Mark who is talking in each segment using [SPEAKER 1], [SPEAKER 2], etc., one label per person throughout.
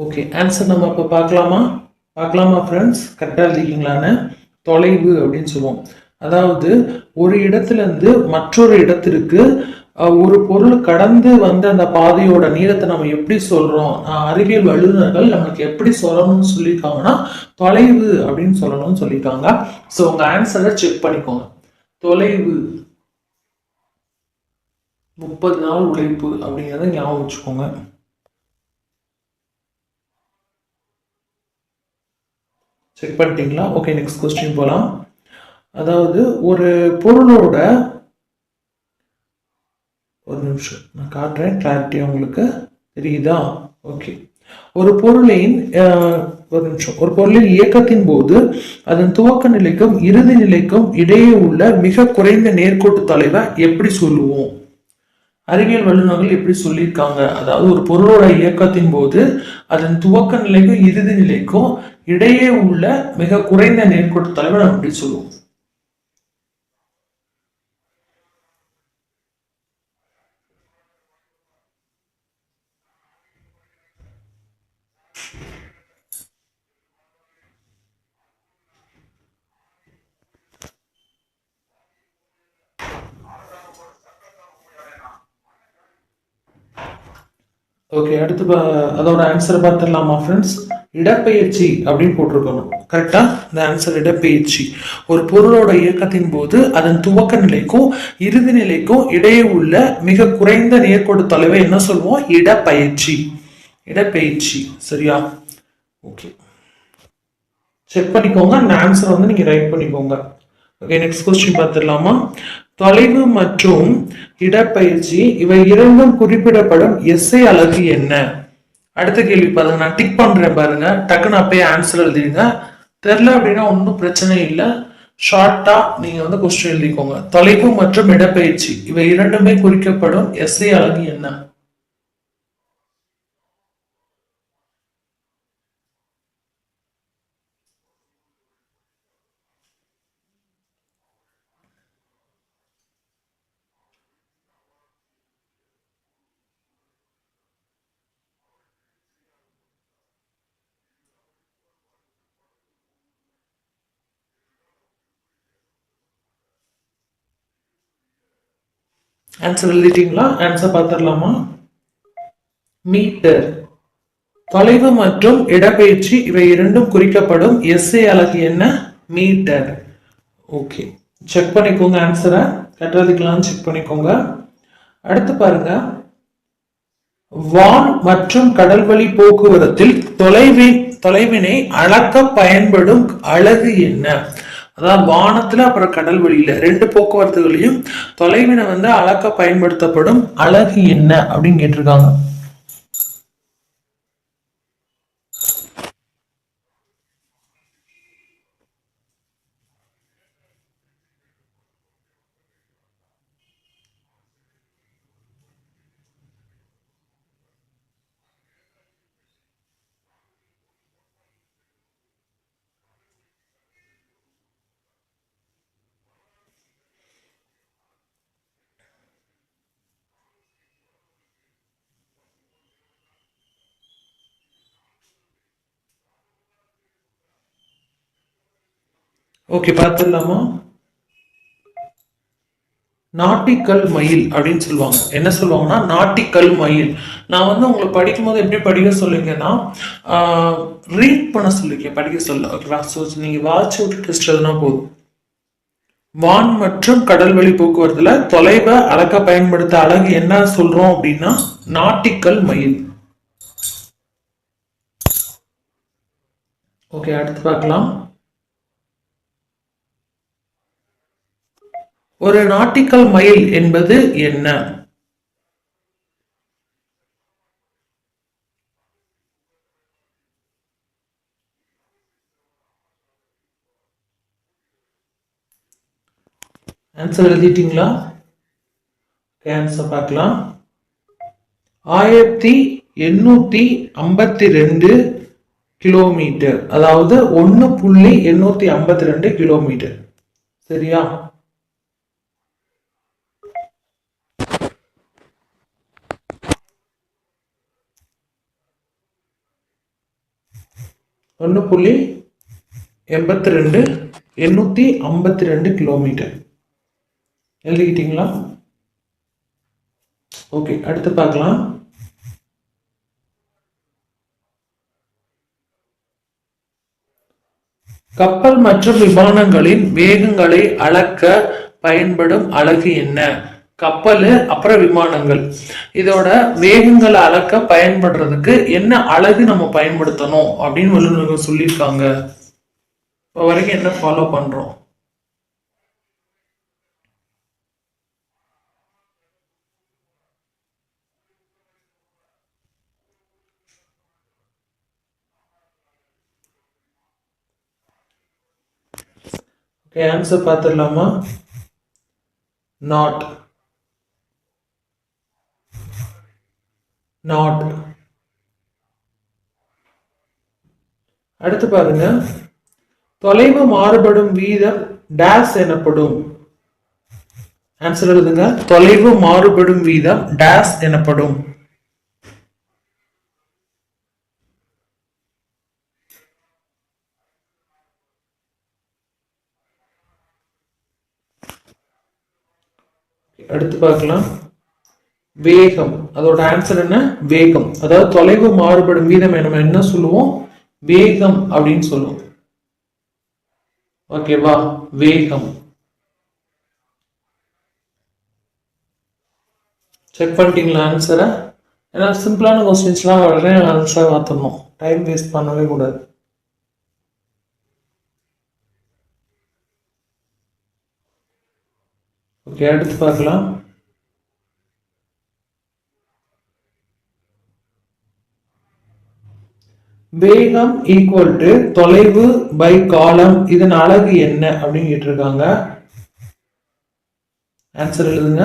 [SPEAKER 1] Okay, answer நம்ம இப்போ பார்க்கலாமா ஃப்ரெண்ட்ஸ்? கரெக்டாக எழுதிக்கிங்களான்னு. தொலைவு அப்படின்னு சொல்லுவோம். அதாவது ஒரு இடத்துலேருந்து மற்றொரு இடத்திற்கு ஒரு பொருள் கடந்து வந்த அந்த பாதையோட நீளத்தை நம்ம எப்படி சொல்றோம், அறிவியல் வல்லுநர்கள் நம்மளுக்கு எப்படி சொல்லணும்னு சொல்லியிருக்காங்கன்னா தொலைவு அப்படின்னு சொல்லணும்னு சொல்லியிருக்காங்க. ஸோ உங்க ஆன்சரை செக் பண்ணிக்கோங்க. தொலைவு 30 நாள் உழைப்பு அப்படிங்கிறத ஞாபகம் வச்சுக்கோங்க. செக் பண்ணிட்டீங்களா? ஓகே, நெக்ஸ்ட் கொஸ்டின் போகலாம். அதாவது ஒரு பொருளோட, ஒரு நிமிஷம் நான் காட்டுறேன், கிளாரிட்டி உங்களுக்கு தெரியுதா? ஓகே, ஒரு பொருளின் ஒரு நிமிஷம், ஒரு பொருளின் இயக்கத்தின் போது அதன் துவக்க நிலைக்கும் இறுதி நிலைக்கும் இடையே உள்ள மிக குறைந்த நேர்கோட்டு தொலைவை எப்படி சொல்லுவோம்? அறிவியல் வல்லுநர்கள் எப்படி சொல்லியிருக்காங்க? அதாவது ஒரு பொருளோட இயக்கத்தின் போது அதன் துவக்க நிலைக்கும் இறுதி நிலைக்கும் இடையே உள்ள மிக குறைந்த நேர்கோட்டு தொலைவை நம்ம எப்படி சொல்லுவோம்? ஓகே, அடுத்து அதோட ஆன்சரை பார்த்துடலாமா ஃப்ரெண்ட்ஸ்? இடப்பெயர்ச்சி அப்படின்னு போட்டிருக்கணும். கரெக்டா? இந்த ஆன்சர் இடப்பெயர்ச்சி. ஒரு பொருளோட இயக்கத்தின் போது அதன் துவக்க நிலைக்கும் இறுதி நிலைக்கும் இடையே உள்ள மிக குறைந்த நேர்கோட்டு தொலைவை என்ன சொல்லுவோம்? இடப்பெயர்ச்சி. இடப்பெயர்ச்சி. சரியா? ஓகே, செக் பண்ணிக்கோங்க. அந்த ஆன்சர் வந்து நீங்க ரைட் பண்ணிக்கோங்க. ஓகே, நெக்ஸ்ட் கொஸ்டின் பார்த்துடலாமா? தொலைவு மற்றும் இடப்பெயர்ச்சி இவை இரண்டும் குறிப்பிடப்படும் எஸ்ஐ அலகு என்ன? அடுத்த கேள்வி பாருங்க, நான் டிக் பண்றேன் பாருங்க, டக்குன்னு அப்பயே ஆன்சர் எழுதிடுங்க. தெரில அப்படின்னா ஒன்றும் பிரச்சனை இல்லை, ஷார்ட்டா நீங்க வந்து கொஸ்டின் எழுதிக்கோங்க. தொலைவு மற்றும் இடப்பெயர்ச்சி இவை இரண்டுமே குறிக்கப்படும் எஸ்ஐ அலகு என்ன? ஆன்சர் எழுதிட்டீங்களா? ஆன்சர் பார்த்துடலாமா? மீட்டர். தொலைவு மற்றும் இடப்பெயர்ச்சி இவை இரண்டும் குறிக்கப்படும் எஸ்ஐ அலகு என்ன? மீட்டர். ஓகே, செக் பண்ணிக்கோங்க ஆன்சரை. கட்டுறதுக்கெல்லாம் செக் பண்ணிக்கோங்க. அடுத்து பாருங்க, வான் மற்றும் கடல்வழி போக்குவரத்தில் தொலைவினை அளக்க பயன்படும் அலகு என்ன? அதாவது வானத்துல அப்புறம் கடல் வழியில ரெண்டு போக்குவரத்துகளையும் தொலைவினை வந்து அளக்க பயன்படுத்தப்படும் அலகு என்ன அப்படின்னு கேட்டிருக்காங்க. ஓகே, பார்த்துடலாமா? நாட்டிக்கல் மயில் அப்படின்னு சொல்லுவாங்க. என்ன சொல்லுவாங்கன்னா நாட்டிக்கல் மயில். நான் வந்து உங்களை படிக்கும் போது எப்படி படிக்க சொல்லுங்கன்னா, ரீட் பண்ண சொல்லிருக்கேன், படிக்க சொல்ல. ஓகேவா? ஸோ நீங்க வாட்ச் விட்டு டெஸ்ட் எழுதுனா போதும். வான் மற்றும் கடல்வழி போக்குவரத்துல தொலைவை அளக்க பயன்படுத்த அலகு என்ன சொல்றோம் அப்படின்னா நாட்டிக்கல் மைல். ஓகே, அடுத்து பார்க்கலாம். ஒரு நாட்டிக்கல் மைல் என்பது என்ன? ஆன்சர் எழுதிட்டீங்களா? ஆன்சர் பார்க்கலாம். 1852 கிலோமீட்டர், அதாவது 1.852 கிலோமீட்டர். சரியா? 1.82 852 கிலோமீட்டர். எழுதிக்கிட்டீங்களா? ஓகே, அடுத்து பார்க்கலாம். கப்பல் மற்றும் விமானங்களின் வேகங்களை அளக்க பயன்படும் அலகு என்ன? கப்பல் அப்புறம் விமானங்கள், இதோட வேகங்களை அளக்க பயன்படுறதுக்கு என்ன அலகு நம்ம பயன்படுத்தணும் அப்படின்னு வல்லுநர்கள் சொல்லியிருக்காங்க. இப்போ வரைக்கும் என்ன ஃபாலோ பண்றோம்? ஓகே, ஆன்சர் பார்த்துடலாமா? நாட். அடுத்து பாருங்க, தொலைவு மாறுபடும் வீதம் டேஸ் எனப்படும். ஆன்சர் எழுதுங்க. தொலைவு மாறுபடும் வீதம் டேஸ் எனப்படும். அடுத்து பார்க்கலாம், வேகம். அதோட ஆன்சர் என்ன? வேகம். அதாவது தொலைவு மாறுபடும் வீதம் நம்ம என்ன சொல்லுவோம்? வேகம் அப்படின்னு சொல்லுவோம். ஓகேவா? வேகம். செக் பண்ணிட்டீங்களா ஆன்சரை? ஏன்னா சிம்பிளான கொஸ்டின்ஸ்லாம் உடனே ஆன்சர் மாற்றணும், டைம் வேஸ்ட் பண்ணவே கூடாது. ஓகே, அடுத்து பார்க்கலாம். வேகம் ஈக்குவல் டு தொலைவு பை காலம், இதன் அலகு என்ன அப்படின்னு கேட்டிருக்காங்க. ஆன்சர் எழுதுங்க.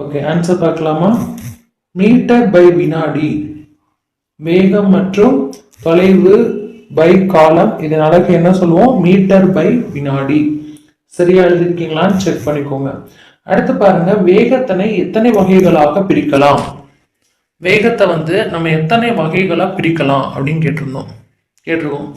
[SPEAKER 1] ஓகே, ஆன்சர் பார்க்கலாமா? மீட்டர் பை வினாடி. வேகம் மற்றும் தொலைவு பை காலம், இதன் அலகு என்ன சொல்லுவோம்? மீட்டர் பை வினாடி. சரியா எழுதிருக்கீங்களான்னு செக் பண்ணிக்கோங்க. அடுத்து பாருங்க, வேகத்தினை எத்தனை வகைகளாக பிரிக்கலாம்? வேகத்தை நம்ம எத்தனை வகைகளா பிரிக்கலாம் அப்படின்னு கேட்டிருக்கோம்.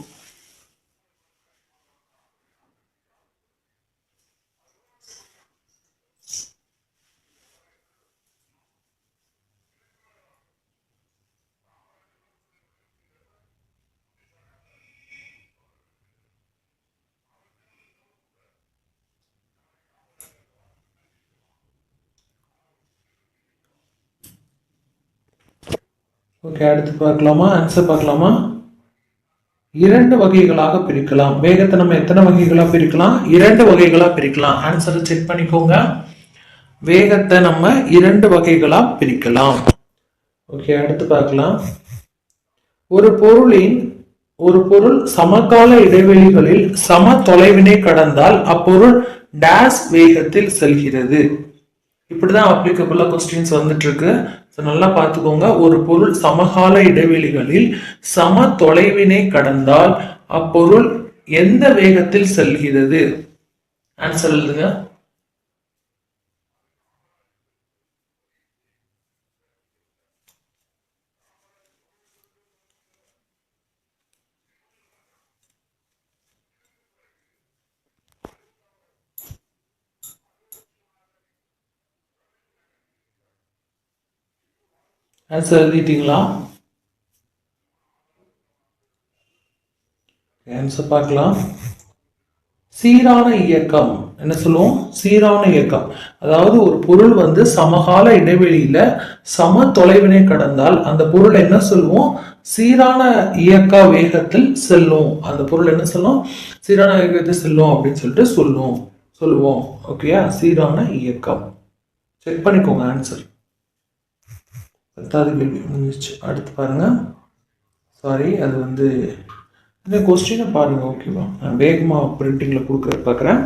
[SPEAKER 1] ஓகே, அடுத்து பார்க்கலாமா? ஆன்சர் பார்க்கலாமா? 2 வகைகளாக பிரிக்கலாம். வேகத்தை நம்ம எத்தனை வகைகளா பிரிக்கலாம்? 2 வகைகளா பிரிக்கலாம். ஆன்சரை செக் பண்ணிக்கோங்க. வேகத்தை நம்ம 2 வகைகளா பிரிக்கலாம். ஓகே, அடுத்து பார்க்கலாம். ஒரு பொருள் சமகால இடைவெளிகளில் சம தொலைவினை கடந்தால் அப்பொருள் டேஸ் வேகத்தில் செல்கிறது. இப்படிதான் அப்ளிகபிளா கொஸ்டின்ஸ் வந்துட்டு இருக்கு. நல்லா பார்த்துக்கோங்க. ஒரு பொருள் சமகால இடைவெளிகளில் சம தொலைவினை கடந்தால் அப்பொருள் எந்த வேகத்தில் செல்கிறது? ஆன்சர் எழுதுங்க. ஆன்சர் எழுதிட்டீங்களா? ஆன்சர் பார்க்கலாம். சீரான இயக்கம். என்ன சொல்லுவோம்? சீரான இயக்கம். அதாவது ஒரு பொருள் சமகால இடைவெளியில சம தொலைவினை கடந்தால் அந்த பொருள் என்ன சொல்லுவோம்? சீரான இயக்க வேகத்தில் செல்லும். அந்த பொருள் என்ன சொல்லும்? சீரான வேகத்தில் செல்லும் அப்படின்னு சொல்லிட்டு சொல்லுவோம். ஓகேயா? சீரான இயக்கம். செக் பண்ணிக்கோங்க ஆன்சர். 10வது கேள்வி முடிஞ்சிச்சு. அடுத்து பாருங்க. சாரி, அது இந்த கொஸ்டினை பாருங்க. ஓகேவா? நான் வேகமாக பிரிண்டிங்கில் பார்க்குறேன்.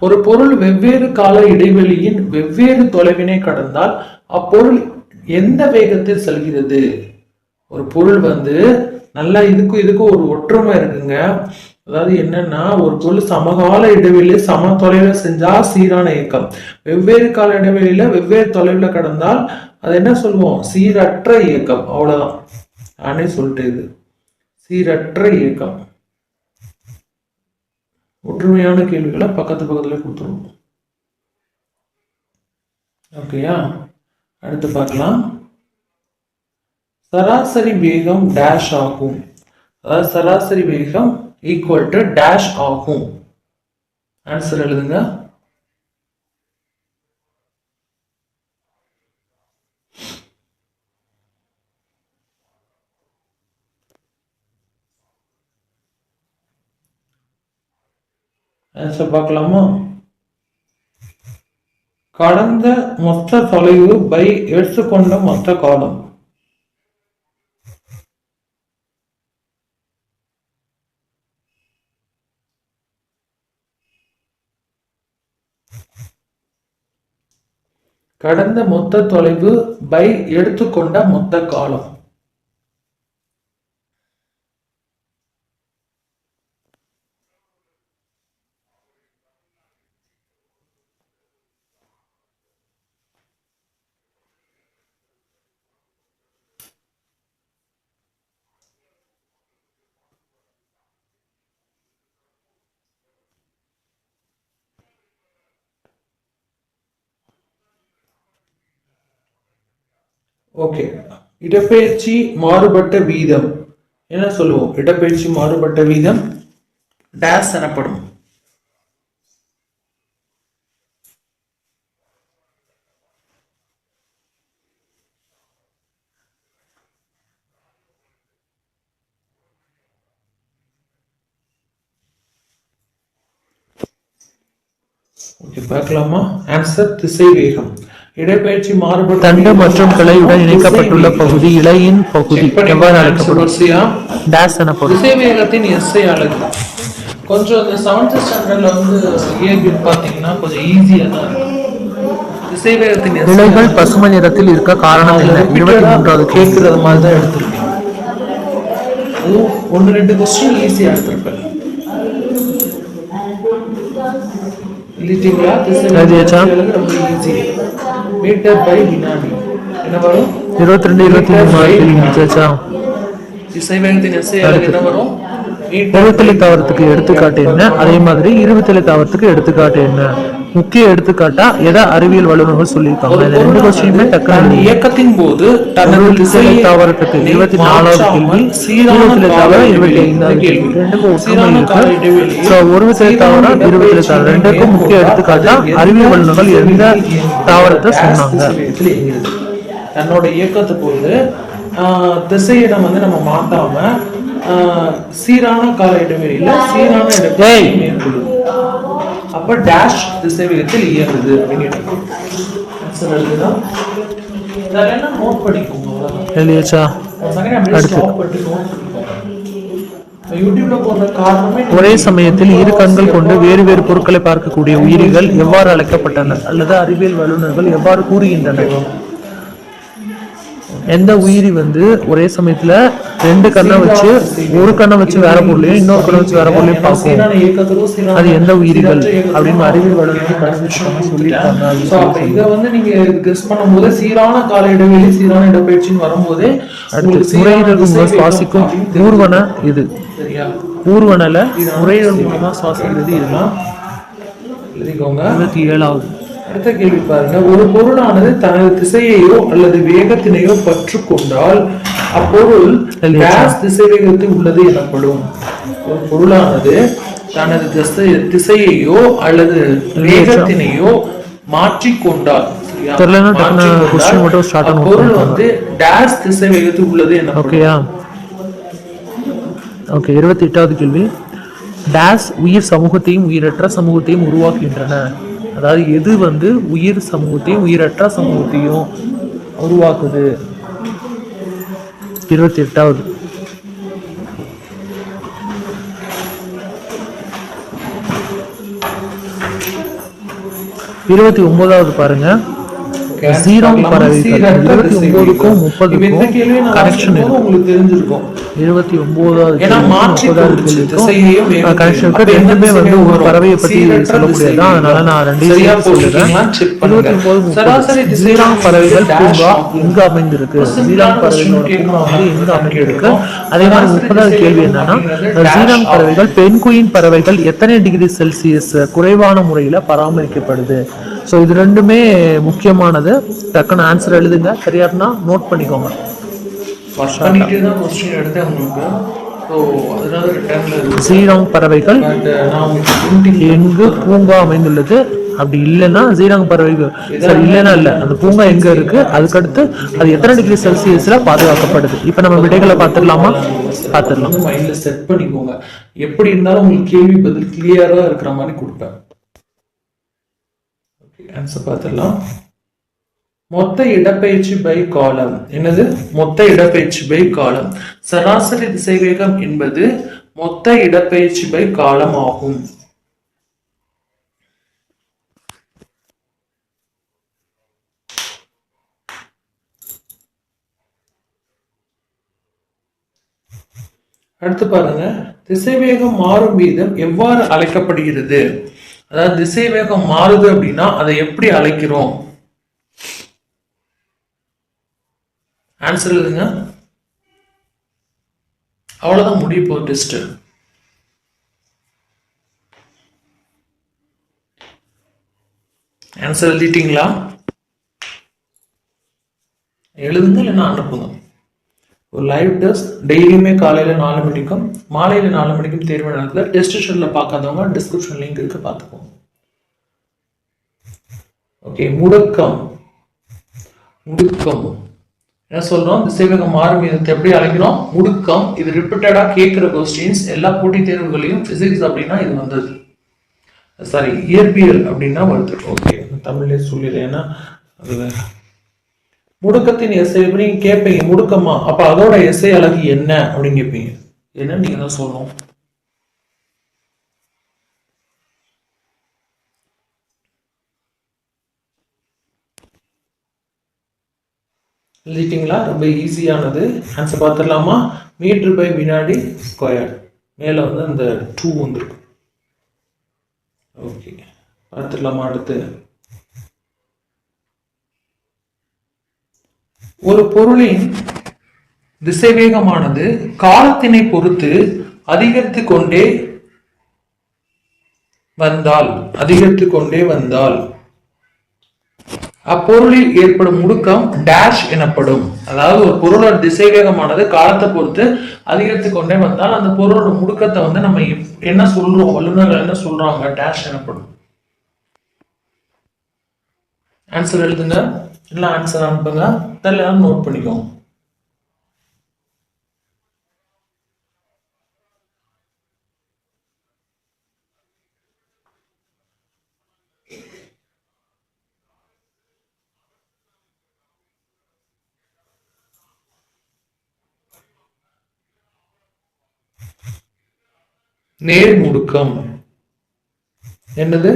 [SPEAKER 1] ஒரு பொருள் வெவ்வேறு கால இடைவெளியின் வெவ்வேறு தொலைவினை கடந்தால் அப்பொருள் எந்த வேகத்தில் செல்கிறது? ஒரு பொருள் நல்லா இதுக்கும் ஒரு ஒற்றுமை இருக்குங்க. அதாவது என்னன்னா, ஒரு பொருள் சமகால இடைவெளியில சம தொலைவுல செஞ்சா சீரான இயக்கம், வெவ்வேறு கால இடைவெளியில வெவ்வேறு தொலைவுல கடந்தால் அது என்ன சொல்லுவோம்? சீரற்ற இயக்கம். அவ்வளவுதான், நானே சொல்லிட்டு இது சீரற்ற இயக்கம். ஒற்றுமையான கேள்விகளை பக்கத்துல கொடுத்துருவோம். ஓகேயா? அடுத்து பார்க்கலாம். சராசரி வேகம் டேஷ் ஆகும். அதாவது சராசரி வேகம் ஈக்குவல் டு டேஷ் ஆகும். ஆன்சர் எழுதுங்க. ஆன்சர் பார்க்கலாமா? கடந்த மொத்த தொலைவு பை எடுத்துக்கொண்ட மொத்த காலம். கடந்த மொத்த தொலைவு பை எடுத்துக்கொண்ட மொத்த காலம். ஓகே, இடப்பெயர்ச்சி மாறுபட்ட வீதம் என்ன சொல்லுவோம்? இடப்பெயர்ச்சி மாறுபட்ட வீதம் டேஸ் எனப்படும். ஓகே, பார்க்கலாமா? ஆன்சர் திசை வேகம். இடப்பெயர்ச்சி மாறுபட்ட தண்டு மற்றும் கிளையுடன் இணைக்கப்பட்டுள்ள பகுதி இலையின் பகுதி எவ்வாறு அழைக்கப்படும்? டேஸ் எனப்படும். திசை வேகத்தின் எஸ்ஐ அலகு. கொஞ்சம் இந்த 7th ஸ்டாண்டர்ட்ல இயற்பியல் பாத்தீங்கன்னா கொஞ்சம் ஈஸியா தான் இருக்கும். திசை வேகத்தின் இலைகள் பசுமை நிறத்தில் இருக்க காரணம் என்ன? 23வது கேட்கறது மாதிரி தான் எடுத்திருக்கேன். ஒன்று ரெண்டு கொஸ்டின் ஈஸியா எடுத்திருப்பேன். இல்லீங்களா? திசை வேகம் ரொம்ப ஈஸி. மீட்டர் பை வினாடி என்ன வரும்? 22 23 திசை வேகத்தின் எஸ்ஐ அலகு என்ன வரும்? இருபத்தலை தாவரத்துக்கு எடுத்துக்காட்டு என்ன? அதே மாதிரி இருபத்தலை தாவரத்துக்கு எடுத்துக்காட்டு என்ன? முக்கிய எடுத்துக்காட்டா எதை அறிவியல் வல்லுநர்கள் சொல்லியிருக்காங்க? இந்த ரெண்டு கொஸ்டினுமே டக்குனு இயக்கத்தின் போது திசை தாவரத்துக்கு 24வது கேள்வி, இருபத்தலை தாவரம் 25வது கேள்வி. ரெண்டுக்கும் ஒற்றுமை இருக்கு. சோ ஒருவித்தலை தாவரம் இருபத்தலை தாவரம் ரெண்டுக்கும் முக்கிய எடுத்துக்காட்டா அறிவியல் வல்லுநர்கள் எந்த தாவரத்தை சொன்னாங்க? தன்னோட இயக்கத்தை போது திசையிடம் நம்ம மாத்தாம சீரான கால இடைவெளியில சீரான இடத்தை மேற்கொள்ளுது. அப்ப டேஷ் திசை வேகத்தில் இயங்குது அப்படின்னு நோட் பண்ணிக்கோங்க. ஒரே சமயத்தில் இரு கண்கள் கொண்டு வேறு வேறு பொருட்களை பார்க்கக்கூடிய உயிரிகள் எவ்வாறு அழைக்கப்பட்டன அல்லது அறிவியல் வல்லுநர்கள் எவ்வாறு கூறுகின்றனர்? எந்த உயிரி ஒரே சமயத்துல ரெண்டு கண்ணை வச்சு ஒரு கண்ணை வச்சு வேற பொருளையும் இன்னொரு கண்ணை வச்சு வேற பொருளையும் பார்க்கும், அது எந்த உயிரிகள் அப்படின்னு அறிவியல் வல்லுநர்கள் சொல்லியிருக்காங்க. இதை நீங்க கெஸ் பண்ணும்போது சீரான கால இடைவெளி சீரான இடப்பெயர்ச்சின்னு வரும்போது நுரையீரல் சுவாசிக்கும் ஊர்வன இது. ஊர்வனல நுரையீரல் மூலமா சுவாசிக்கிறது இதுதான். எழுதிக்கோங்க. 27வது. அடுத்த கேள்வி பாருங்க. ஒரு பொருளானது தனது திசையையோ அல்லது வேகத்தினையோ பற்று கொண்டால் அப்பொருள் டேஷ் திசை வேகத்தில் உள்ளது எனப்படும். ஒரு பொருளானது தனது திசையையோ அல்லது வேகத்தினையோ மாற்றிக்கொண்டால் பொருள் டேஷ் திசை வேகத்தில் உள்ளது எனப்படும். ஓகே, 28வது கேள்வி. டேஷ் உயிர் சமூகத்தையும் உயிரற்ற சமூகத்தையும் உருவாக்குகின்றன. அதாவது எது உயிர் சமூகத்தையும் உயிரற்ற சமூகத்தையும் உருவாக்குது? 28வது.
[SPEAKER 2] 29வது பாருங்க, சீரம் பறவைகள் 29க்கும் 30க்கும் கனெக்ஷன் இருக்கு.
[SPEAKER 1] உங்களுக்கு தெரிஞ்சிருக்கும்.
[SPEAKER 2] 29வது கேள்விக்கும் கனெக்ஷன் இருக்கு. ரெண்டுமே வந்து ஒரு பறவையை பத்தி சொல்லக்கூடியதுதான். அதனால நான் ரெண்டையும் சொல்லுறேன். 29 சீராங் பறவைகள் பூங்கா எங்க அமைந்திருக்கு, சீராங் பறவைகளோட பூங்கா வந்து எங்க அமைந்திருக்கு. அதே மாதிரி 30வது கேள்வி என்னன்னா, சீராங் பறவைகள் பெண்குயின் பறவைகள் எத்தனை டிகிரி செல்சியஸ் குறைவான முறையில பராமரிக்கப்படுது. ஸோ இது ரெண்டுமே முக்கியமானது. டக்குன்னு ஆன்சர் எழுதுங்க, சரியாருன்னா நோட் பண்ணிக்கோங்க. சீராங் பறவைகள் எங்கு பூங்கா அமைந்துள்ளது, அப்படி இல்லைன்னா சீராங் பறவைகள் சரி இல்லைன்னா இல்லை, அந்த பூங்கா எங்க இருக்கு, அதுக்கடுத்து அது எத்தனை டிகிரி செல்சியஸ்ல பாதுகாக்கப்படுது. இப்ப நம்ம விடைகளை பார்த்துடலாமா? பார்த்துடலாம்.
[SPEAKER 1] மைண்ட்ல செட் பண்ணிக்கோங்க. எப்படி இருந்தாலும் உங்களுக்கு கேள்வி பதில் கிளியரா இருக்கிற மாதிரி கொடுப்பேன். ஆன்சர் பார்த்துடலாம். மொத்த இடப்பெயர்ச்சி பை காலம். என்னது? மொத்த இடப்பெயர்ச்சி பை காலம். சராசரி திசைவேகம் என்பது மொத்த இடப்பெயர்ச்சி பை காலம் ஆகும். அடுத்து பாருங்க, திசைவேகம் மாறும் வீதம் எவ்வாறு அழைக்கப்படுகிறது? அதாவது திசைவேகம் மாறுது அப்படின்னா அதை எப்படி அழைக்கிறோம்? ஆன்சர் எழுதுங்க. அவ்வளவுதான், முடிய போகுது டெஸ்ட். ஆன்சர் எழுதிட்டீங்களா? எழுதுங்க, இல்லைன்னா அனுப்புங்க. ஒரு லைவ் டெஸ்ட் டெய்லியுமே காலையில 4 மணிக்கும் மாலையில 4 மணிக்கும் தேர்வு நடக்குது. டெஸ்ட் ஷெட்யூல்ல பார்க்காதவங்க டிஸ்கிரிப்ஷன் லிங்க் இருக்கு, பார்த்துக்கோங்க. ஓகே, முடுக்கம். முடுக்கம் என்ன சொல்றோம்? திசைவேகம் மாறும் வீதத்தை எப்படி அழைக்கிறோம்? முடுக்கம். இது ரிப்பீட்டடா கேட்கிற கொஸ்டின்ஸ் எல்லா போட்டித் தேர்வுகளையும். பிசிக்ஸ் அப்படின்னா இது வந்தது, சாரி இயற்பியல் அப்படின்னா வருது. ஓகே, தமிழ்லேயே சொல்லிடுறேன், ஏன்னா அது வேற. முடுக்கத்தின் எஸ்ஐ நீங்க கேட்பீங்க, முடுக்கமா, அப்ப அதோட எஸ்ஐ அழகு என்ன அப்படின்னு கேட்பீங்க. என்ன நீங்க தான் சொல்லணும். எழுதிட்டீங்களா? ரொம்ப ஈஸியானது. ஆன்சர் பார்த்துடலாமா? மீட்டர் பை வினாடி ஸ்கொயர். மேல வந்து அந்த 2 வந்துருக்கு. ஓகே, பார்த்துடலாமா? அடுத்து, ஒரு பொருளின் திசைவேகமானது காலத்தினை பொறுத்து அதிகரித்து கொண்டே வந்தால் அப்பொருளில் ஏற்படும் முடுக்கம் டேஷ் எனப்படும். அதாவது ஒரு பொருளோட திசைவேகமானது காலத்தை பொறுத்து அதிகரித்து கொண்டே வந்தால் அந்த பொருளோட முடுக்கத்தை வந்து நம்ம என்ன சொல்றோம், வல்லுநர்கள் என்ன சொல்றாங்க? டேஷ் எனப்படும். ஆன்சர் எழுதுங்க, இல்லை ஆன்சர் அனுப்புங்க, தெரியல நோட் பண்ணிக்கோங்க. நேர்முடுக்கம். என்னது?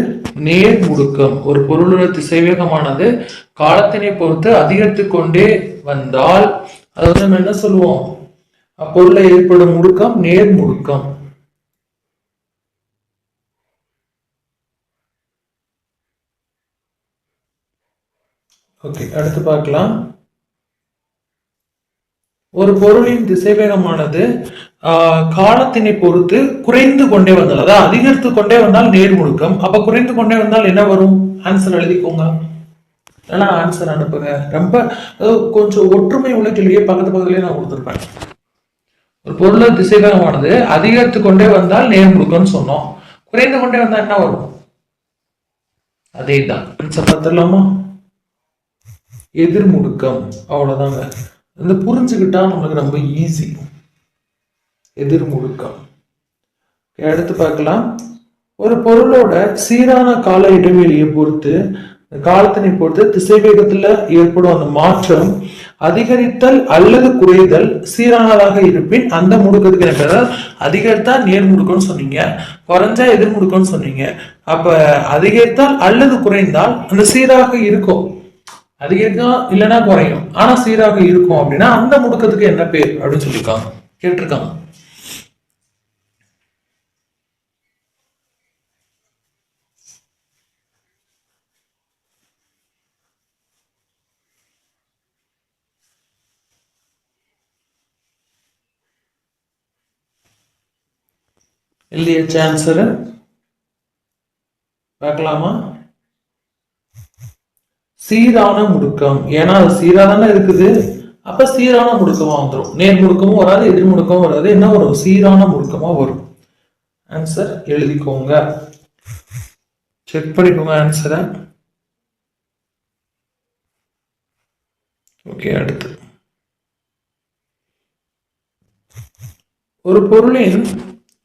[SPEAKER 1] நேர்முடுக்கம். ஒரு பொருளோட திசைவேகமானது காலத்தினை பொறுத்து அதிகரித்து கொண்டே வந்தால் அது வந்து நம்ம என்ன சொல்லுவோம்? அப்பொருளை ஏற்படும் முடுக்கம் நேர்முடுக்கம். ஓகே, அடுத்து பார்க்கலாம். ஒரு பொருளின் திசைவேகமானது காலத்தினை பொறுத்து குறைந்து கொண்டே வந்தால், அதாவது அதிகரித்து கொண்டே வந்தால் நேர்முடுக்கம். அப்ப குறைந்து கொண்டே வந்தால் என்ன வரும்? ஆன்சர் எழுதிக்கோங்க, இல்லைன்னா ஆன்சர் அனுப்புங்க. ரொம்ப கொஞ்சம் ஒற்றுமை உள்ள கேள்வியே பக்கத்துலயே நான் கொடுத்துருப்பேன். ஒரு பொருள் திசைவேகமானது அதிகரித்து கொண்டே வந்தால் நேர்முடுக்கம்னு சொன்னோம். குறைந்து கொண்டே வந்தா என்ன வரும்? அதே தான். ஆன்சர் பார்த்துடலாமா? எதிர்முடுக்கம். அவ்வளவுதாங்க. இந்த புரிஞ்சுக்கிட்டா நம்மளுக்கு ரொம்ப ஈஸி. எதிர்முடுக்கம். அடுத்து பார்க்கலாம். ஒரு பொருளோட சீரான கால இடைவெளியை பொறுத்து, காலத்தினை பொறுத்து திசைவேகத்துல ஏற்படும் அந்த மாற்றம் அதிகரித்தல் அல்லது குறைதல் சீரானதாக இருப்பின் அந்த முடுக்கத்துக்கு என்ன பேர்? அதிகரித்தா நேர் முடுக்கம்னு சொன்னீங்க, குறைஞ்சா எதிர் முடுக்கம்னு சொன்னீங்க. அப்ப அதிகரித்தால் அல்லது குறைந்தால் அந்த சீராக இருக்கும். அதிகரிக்கும் இல்லைன்னா குறையும், ஆனா சீராக இருக்கும் அப்படின்னா அந்த முடுக்கத்துக்கு என்ன பேர் அப்படின்னு சொல்லியிருக்காங்க, கேட்டிருக்காங்க. எழுதியாச்சு ஆன்சரு, பார்க்கலாமா? சீரான முடுக்கம். ஏன்னா அது சீரா தானே இருக்குது, அப்ப சீரான முடுக்கமா வந்துடும். நேர் முடுக்கமும் வராது, எதிர் முடுக்கமும் வராது, என்ன வரும்? சீரான முடுக்கமா வரும். ஆன்சர் எழுதிக்கோங்க, செக் பண்ணிக்கோங்க ஆன்சரை. ஓகே, அடுத்து ஒரு பொருளின்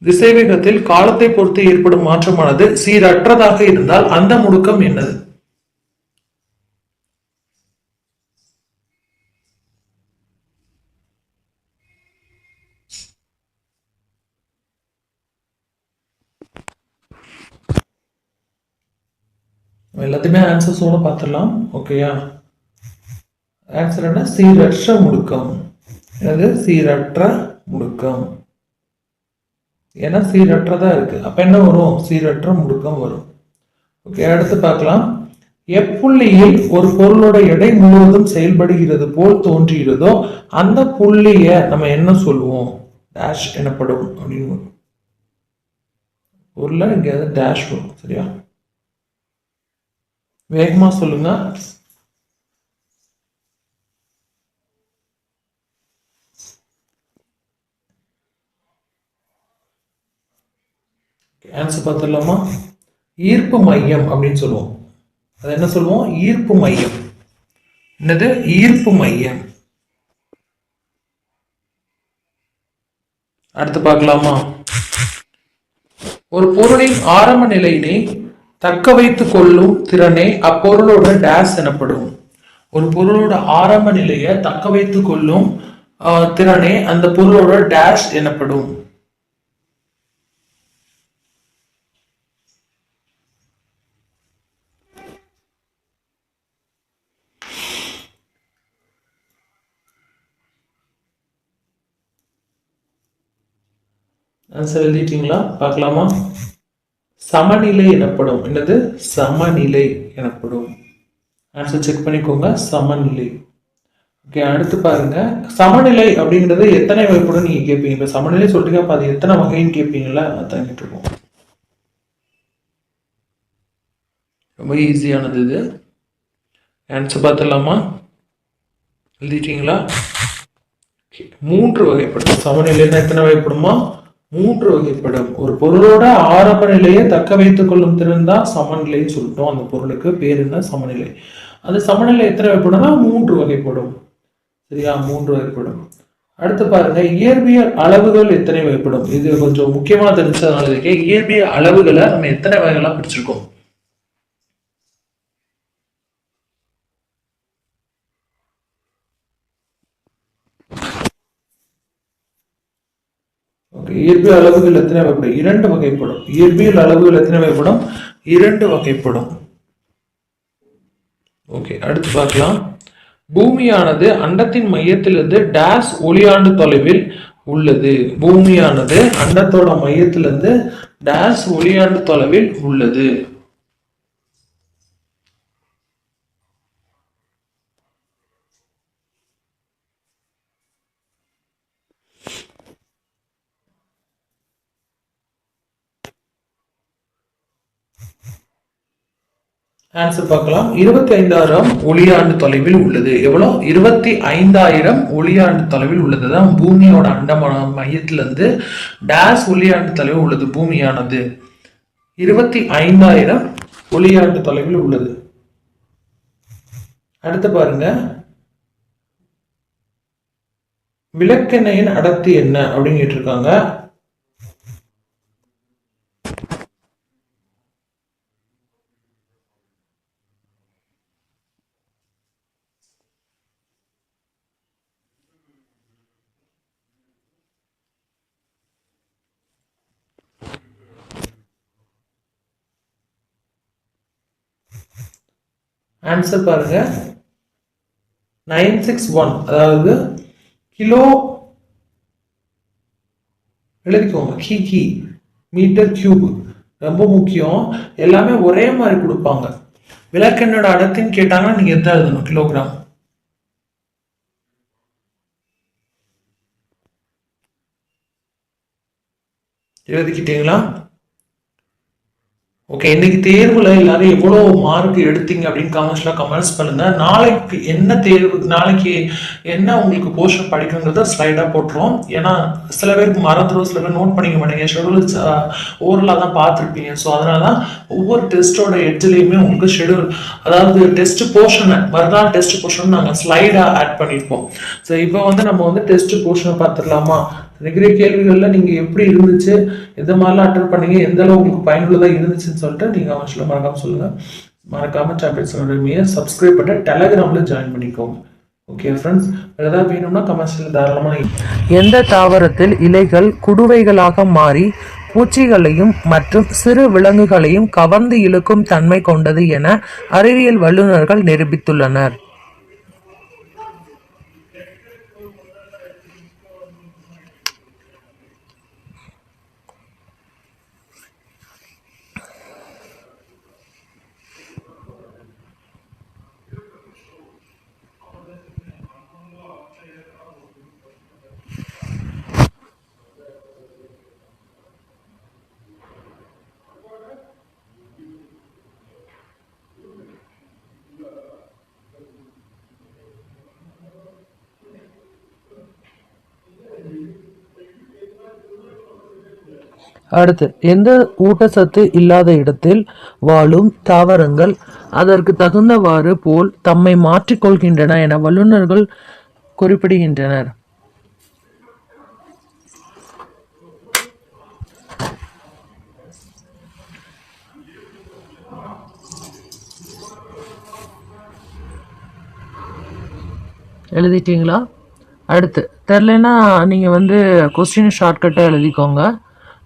[SPEAKER 1] திசைவேகத்தில் காலத்தை பொறுத்து ஏற்படும் மாற்றமானது சீரற்றதாக இருந்தால் அந்த முடுக்கம் என்னது? எல்லாத்தையுமே ஆன்சர்ஸோட பார்த்துடலாம். ஓகேயா? ஆன்சர் என்ன? சீரற்ற முடுக்கம். என்னது? சீரற்ற முடுக்கம். ஏன்னா சீரற்றதா இருக்கு, அப்ப என்ன வரும்? சீரற்ற முடுக்கம் வரும். ஓகே, அடுத்து பார்க்கலாம். எப்புள்ளியில் ஒரு பொருளோட எடை முழுவதும் செயல்படுகிறது போல் தோன்றுகிறதோ அந்த புள்ளிய நம்ம என்ன சொல்லுவோம்? டேஷ் எனப்படும் அப்படின்னு. பொருள்ல எங்கேயாவது டேஷ் வரும். சரியா? வேகமா சொல்லுங்க. ஆன்சர் பார்த்துடலாமா? ஈர்ப்பு மையம் அப்படின்னு சொல்லுவோம். அது என்ன சொல்லுவோம்? ஈர்ப்பு மையம். என்னது? ஈர்ப்பு மையம். அடுத்து பார்க்கலாமா? ஒரு பொருளின் ஆரம்ப நிலையினை தக்க வைத்துக் கொள்ளும் திறனே அப்பொருளோட டேஷ் எனப்படும். ஒரு பொருளோட ஆரம்ப நிலையை தக்க வைத்துக் கொள்ளும் திறனே அந்த பொருளோட டேஷ் எனப்படும். ஆன்சர் எழுதிட்டீங்களா? பார்க்கலாமா? சமநிலை எனப்படும். என்னது? சமநிலை எனப்படும். ஆன்சர் செக் பண்ணிக்கோங்க. சமநிலை. ஓகே, அடுத்து பாருங்க. சமநிலை அப்படிங்கிறது எத்தனை வகைப்படும் நீங்க கேட்பீங்க. இப்ப சமநிலை சொல்றீங்க, அப்ப அது எத்தனை வகைன்னு கேட்பீங்களா? அதான் கேட்டிருக்கோம். ரொம்ப ஈஸியானது இது. ஆன்சர் பார்த்துடலாமா? எழுதிட்டீங்களா? மூன்று வகைப்படும். சமநிலைன்னா எத்தனை வகைப்படுமா? மூன்று வகைப்படும். ஒரு பொருளோட ஆரம்ப நிலையை தக்க வைத்துக் கொள்ளும் திறன் தான் சமநிலைன்னு சொல்லிட்டோம். அந்த பொருளுக்கு பேர் என்ன? சமநிலை. அந்த சமநிலை எத்தனை வகைப்படும்னா மூன்று வகைப்படும். சரியா? மூன்று வகைப்படும். அடுத்து பாருங்க, இயற்பியல் அளவுகள் எத்தனை வகைப்படும்? இது கொஞ்சம் முக்கியமா தெரிஞ்சதுனால இருக்கே. இயற்பியல் அளவுகளை நம்ம எத்தனை வகைகளா பிரிச்சிருக்கோம்? இயற்பியல் அளவுகள் எத்தனை வகைப்படும்? இரண்டு வகைப்படும். இயற்பியல் அளவுகள் எத்தனை வகைப்படும்? இரண்டு வகைப்படும். ஓகே, அடுத்து பார்க்கலாம். பூமியானது அண்டத்தின் மையத்திலிருந்து டேஷ் ஒளியாண்டு தொலைவில் உள்ளது. பூமியானது அண்டத்தோட மையத்திலிருந்து டேஷ் ஒளியாண்டு தொலைவில் உள்ளது. ஆன்சர் பார்க்கலாம். 25,000 ஒளியாண்டு தொலைவில் உள்ளது. எவ்வளோ? 25,000 ஒளியாண்டு தொலைவில் உள்ளது தான் பூமியோட அண்டமான மையத்திலிருந்து டேஷ் ஒளியாண்டு தொலைவில் உள்ளது. பூமியானது 25,000 ஒளியாண்டு தொலைவில் உள்ளது. அடுத்து பாருங்க, விளக்கெண்ணையின் அடர்த்தி என்ன அப்படின்னு கேட்டிருக்காங்க. ஆன்சர் பாருங்க 961, அதாவது கிலோ எழுதிக்கோங்க, கி மீட்டர் கியூப். ரொம்ப முக்கியம், எல்லாமே ஒரே மாதிரி கொடுப்பாங்க. விளக்கெண்ணோட அடர்த்தின்னு கேட்டாங்கன்னா நீங்க எந்த எழுதணும், கிலோகிராம். எழுதிக்கிட்டீங்களா? ஓகே, இன்னைக்கு தேர்வுல எல்லாரும் எவ்வளவு மார்க் எடுத்தீங்க அப்படின்னு கமெண்ட்ஸ் பண்ணுங்க. நாளைக்கு என்ன தேர்வு, நாளைக்கு என்ன உங்களுக்கு போர்ஷன் படிக்கணுங்கிறத ஸ்லைடா போட்டுரும். ஏன்னா சில பேருக்கு மறந்துடும், சில பேர் நோட் பண்ணிக்க மாட்டீங்க, ஷெடியூல் ஓரலாக தான் பார்த்துருப்பீங்க. ஸோ அதனால தான் ஒவ்வொரு டெஸ்ட்டோட எட்ஜ்லேயுமே உங்களுக்கு ஷெடியூல், அதாவது டெஸ்ட் போர்ஷனை, மறுநாள் டெஸ்ட் போர்ஷன் நாங்கள் ஸ்லைடாக ஆட் பண்ணியிருப்போம். ஸோ இப்போ நம்ம டெஸ்ட் போர்ஷனை பார்த்துடலாமா? இருக்கிற கேள்விகள்ல நீங்க எப்படி இருந்துச்சு, எந்த மாதிரிலாம் அட்டன் பண்ணீங்க, எந்த அளவு உங்களுக்கு பயனுள்ளதா இருந்துச்சுன்னு சொல்லிட்டு நீங்க அவன் மறக்காம சொல்லுங்க. மறக்காம சாம்பியன்ஸோட சப்ஸ்கிரைப் பண்ணி டெலகிராம்ல ஜாயின் பண்ணிக்கோங்க. ஓகே ஃப்ரெண்ட்ஸ், ஏதாவது வேணும்னா கமெண்ட்ஸ்ல தாராளமா.
[SPEAKER 2] எந்த தாவரத்தில் இலைகள் குடுவைகளாக மாறி பூச்சிகளையும் மற்றும் சிறு விலங்குகளையும் கவர்ந்து இழுக்கும் தன்மை கொண்டது என அறிவியல் வல்லுநர்கள் நிரூபித்துள்ளனர்? அடுத்து, எந்த ஊட்டச்சத்து இல்லாத இடத்தில் வாழும் தாவரங்கள் அதற்கு தகுந்தவாறு போல் தம்மை மாற்றிக்கொள்கின்றன என வல்லுநர்கள் குறிப்பிடுகின்றனர்? எழுதிட்டீங்களா? அடுத்து தெரிலனா நீங்கள் கொஸ்டின் ஷார்ட்கட்டாக எழுதிக்கோங்க.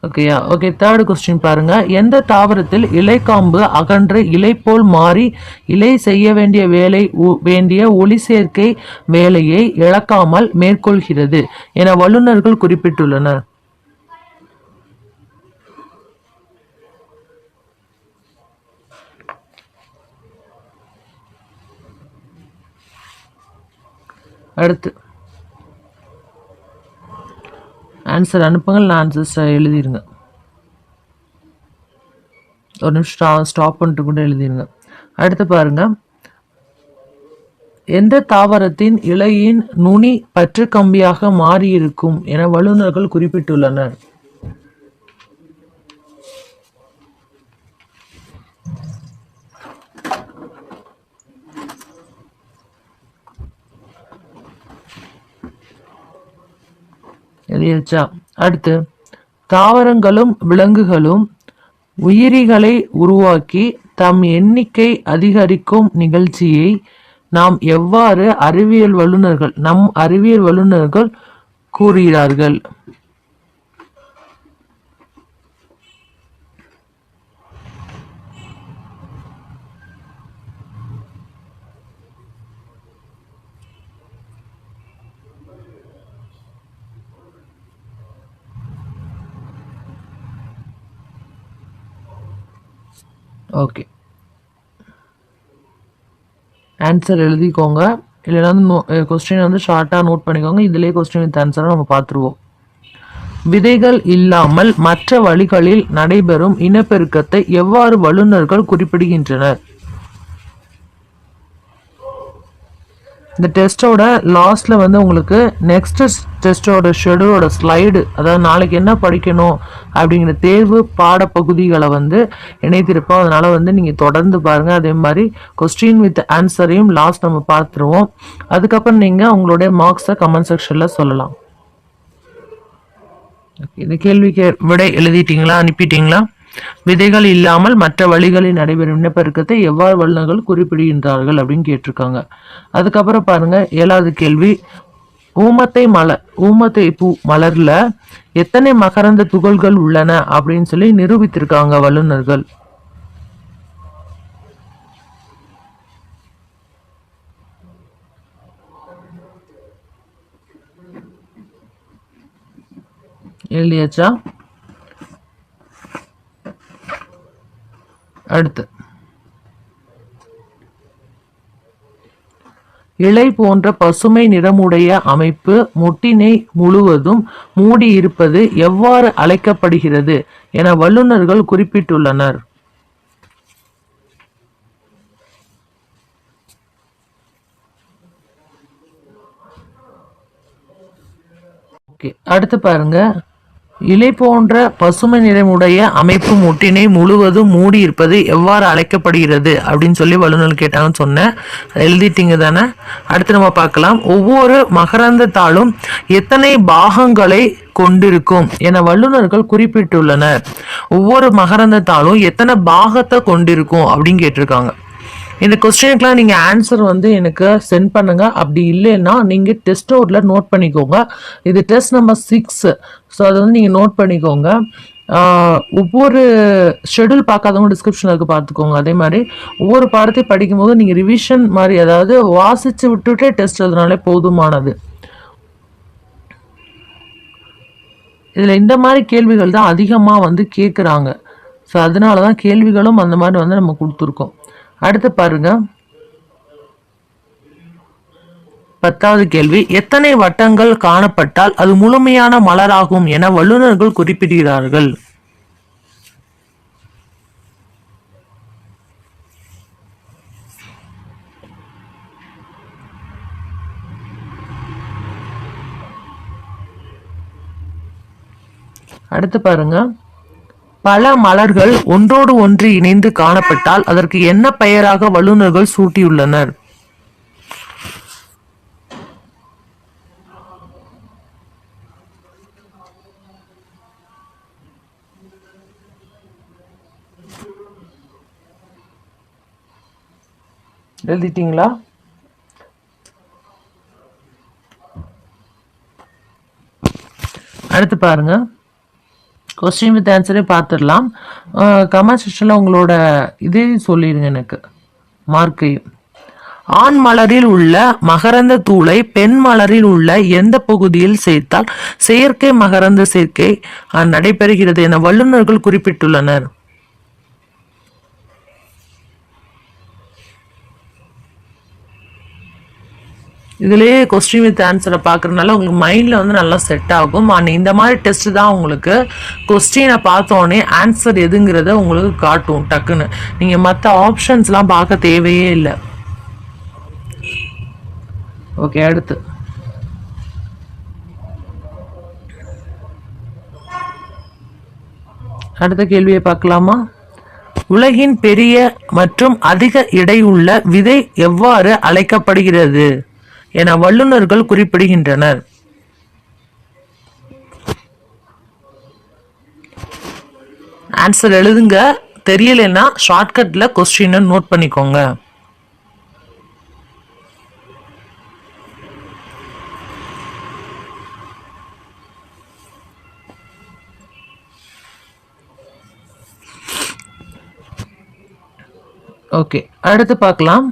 [SPEAKER 2] ஓகேயா? ஓகே, தேர்ட் கொஸ்டின் பாருங்க. எந்த தாவரத்தில் இலைக்காம்பு அகன்று இலை போல் மாறி இலை செய்ய வேண்டிய ஒளி சேர்க்கை வேலையை இழக்காமல் மேற்கொள்கிறது என வல்லுநர்கள் குறிப்பிட்டுள்ளனர்? அடுத்து ஆன்சர் அனுப்புங்கள், நான் ஆன்சர்ஸ் எழுதிருங்க. ஒரு நிமிஷம் ஸ்டாப் பண்ணிட்டு கூட எழுதிருங்க. அடுத்து பாருங்க, எந்த தாவரத்தின் இலையின் நுனி பற்று கம்பியாக மாறியிருக்கும் என வல்லுநர்கள் குறிப்பிட்டுள்ளனர்? எழுதியாச்சா? அடுத்து, தாவரங்களும் விலங்குகளும் உயிரிகளை உருவாக்கி தம் எண்ணிக்கை அதிகரிக்கும் நிகழ்ச்சியை நம் அறிவியல் வல்லுநர்கள் கூறுகிறார்கள்? ஓகே, ஆன்சர் எழுதிக்கோங்க. இல்லைன்னா கொஸ்டின் ஷார்ட்டாக நோட் பண்ணிக்கோங்க. இதுலேயே கொஸ்டின் வித் ஆன்சரை நம்ம பார்த்துருவோம். விதைகள் இல்லாமல் மற்ற வழிகளில் நடைபெறும் இனப்பெருக்கத்தை எவ்வாறு வல்லுநர்கள் குறிப்பிடுகின்றனர்? இந்த டெஸ்ட்டோட லாஸ்ட்ல உங்களுக்கு நெக்ஸ்ட் டெஸ்ட்டோட ஷெடியூலோட ஸ்லைடு, அதாவது நாளைக்கு என்ன படிக்கணும் அப்படிங்கிற தேர்வு பாடப்பகுதிகளை இணைத்திருப்போம். அதனால நீங்கள் தொடர்ந்து பாருங்கள். அதே மாதிரி கொஸ்டின் வித் ஆன்சரையும் லாஸ்ட் நம்ம பார்த்துருவோம். அதுக்கப்புறம் நீங்கள் உங்களுடைய மார்க்ஸை கமெண்ட் செக்ஷனில் சொல்லலாம். இந்த கேள்விக்கு விடை எழுதிட்டீங்களா, அனுப்பிட்டீங்களா? விதைகள் இல்லாமல் மற்ற வழிகளில் நடைபெறும் இனப்பெருக்கத்தை எவ்வாறு வல்லுநர்கள் குறிப்பிடுகின்றார்கள் அப்படின்னு கேட்டிருக்காங்க. அதுக்கப்புறம் பாருங்க, 7வது கேள்வி. ஊமத்தை பூ மலர்ல எத்தனை மகரந்த துகள்கள் உள்ளன அப்படின்னு சொல்லி நிரூபித்திருக்காங்க வல்லுநர்கள்? எழுதியாச்சா? அடுத்து இலை போன்ற பசுமை நிறமுடைய அமைப்பு மொட்டினை முழுவதும் மூடி இருப்பது எவ்வாறு அழைக்கப்படுகிறது என வல்லுநர்கள் குறிப்பிட்டுள்ளனர். அடுத்து பாருங்க, இலை போன்ற பசுமை நிறமுடைய அமைப்பு மொட்டினை முழுவதும் மூடி இருப்பது எவ்வாறு அழைக்கப்படுகிறது அப்படின்னு சொல்லி வல்லுநர் கேட்டாங்கன்னு சொன்னேன். எழுதிட்டீங்க தானே? அடுத்து நம்ம பார்க்கலாம், ஒவ்வொரு மகரந்த தாளும் எத்தனை பாகங்களை கொண்டிருக்கும் என வல்லுநர்கள் குறிப்பிட்டுள்ளனர். ஒவ்வொரு மகரந்த தாளும் எத்தனை பாகத்தை கொண்டிருக்கும் அப்படின்னு கேட்டிருக்காங்க. இந்த கொஸ்டினுக்குலாம் நீங்கள் ஆன்சர் எனக்கு சென்ட் பண்ணுங்க. அப்படி இல்லைன்னா நீங்கள் டெஸ்ட் நோட்டில் நோட் பண்ணிக்கோங்க. இது டெஸ்ட் நம்பர் 6. ஸோ அதை நீங்கள் நோட் பண்ணிக்கோங்க. ஒவ்வொரு ஷெடியூல் பார்க்காதவங்க டிஸ்கிரிப்ஷனில் இருக்க பார்த்துக்கோங்க. அதே மாதிரி ஒவ்வொரு பாடத்தையும் படிக்கும்போது நீங்கள் ரிவிஷன் மாதிரி, அதாவது வாசித்து விட்டுட்டே டெஸ்ட் எழுதுனாலே போதுமானது. இதில் இந்த மாதிரி கேள்விகள் தான் அதிகமாக கேட்குறாங்க. ஸோ அதனால தான் கேள்விகளும் அந்த மாதிரி நம்ம கொடுத்துருக்கோம். அடுத்து பாருங்க, 10வது கேள்வி, எத்தனை வட்டங்கள் காணப்பட்டால் அது முழுமையான மலராகும் என வல்லுநர்கள் குறிப்பிடுகிறார்கள். அடுத்து பாருங்க, பல மலர்கள் ஒன்றோடு ஒன்று இணைந்து காணப்பட்டால் அதற்கு என்ன பெயராக வல்லுநர்கள் சூட்டியுள்ளனர். எழுதிட்டீங்களா? அடுத்து பாருங்க, கொஸ்டின் வித் ஆன்சரே பார்த்துடலாம். கமெண்ட் செக்ஷனில் உங்களோட இதே சொல்லிடுங்க, எனக்கு மார்க்கையும். ஆண் மலரில் உள்ள மகரந்த தூளை பெண் மலரில் உள்ள எந்த பகுதியில் சேர்த்தால் செயற்கை மகரந்த சேர்க்கை நடைபெறுகிறது என வல்லுநர்கள் குறிப்பிட்டுள்ளனர். இதுலேயே கொஸ்டின் வித் ஆன்சரை பார்க்குறதுனால உங்களுக்கு மைண்டில் நல்லா செட் ஆகும். ஆனால் இந்த மாதிரி டெஸ்ட் தான் உங்களுக்கு கொஸ்டினை பார்த்தோன்னே ஆன்சர் எதுங்கிறத உங்களுக்கு காட்டும் டக்குன்னு. நீங்கள் மற்ற ஆப்ஷன்ஸ்லாம் பார்க்க தேவையே இல்லை. ஓகே, அடுத்த கேள்வியை பார்க்கலாமா? உலகின் பெரிய மற்றும் அதிக எடையுள்ள விதை எவ்வாறு அழைக்கப்படுகிறது என வல்லுநர்கள் குறிப்பிடுகின்றனர். ஆன்சர் எழுதுங்க. தெரியலன்னா ஷார்ட்கட்ல கொஸ்டினை நோட் பண்ணிக்கோங்க. ஓகே, அடுத்து பார்க்கலாம்.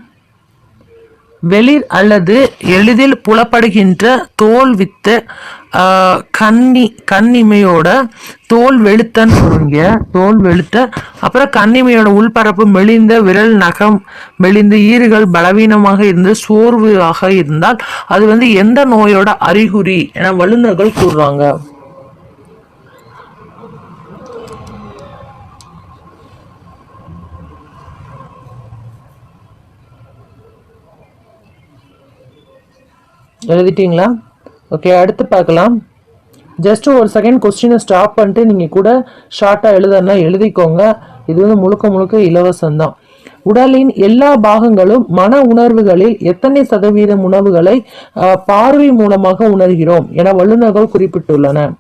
[SPEAKER 2] வெளிர் அல்லது எளிதில் புலப்படுகின்ற தோல் வித்த கண்ணிமையோட தோல் வெளுத்த அப்புறம் கண்ணிமையோட உள்பரப்பு மெலிந்த, விரல் நகம் மெலிந்து, ஈறுகள் பலவீனமாக இருந்து சோர்வாக இருந்தால் அது எந்த நோயோட அறிகுறி என வல்லுநர்கள் கூறுறாங்க. எழுதிட்டீங்களா? ஓகே, அடுத்து பார்க்கலாம். ஜஸ்ட் ஒரு செகண்ட் கொஸ்டினை ஸ்டாப் பண்ணிட்டு நீங்கள் கூட ஷார்ட்டாக எழுதுனா எழுதிக்கோங்க. இது முழுக்க முழுக்க இலவசம்தான். உடலின் எல்லா பாகங்களும் மன உணர்வுகளில் எத்தனை சதவீதம் உணவுகளை பார்வை மூலமாக உணர்கிறோம் என வல்லுநர்கள் குறிப்பிட்டுள்ளனர்.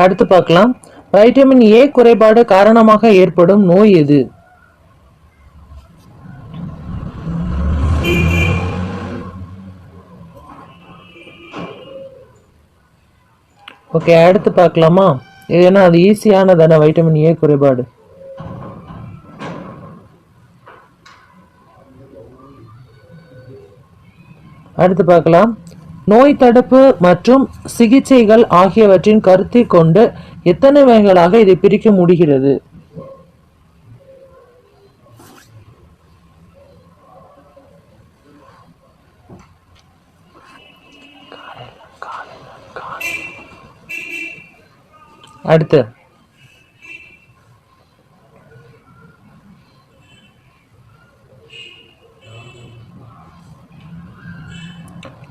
[SPEAKER 2] அடுத்து பார்க்கலாம். வைட்டமின் ஏ குறைபாடு காரணமாக ஏற்படும் நோய் எது? ஓகே, அடுத்து பார்க்கலாமா? ஏன்னா அது ஈஸியானதான வைட்டமின் ஏ குறைபாடு. அடுத்து பார்க்கலாம். நோய் தடுப்பு மற்றும் சிகிச்சைகள் ஆகியவற்றின் கருத்தை கொண்டு எத்தனை வகைகளாக இதை பிரிக்க முடிகிறது? அடுத்து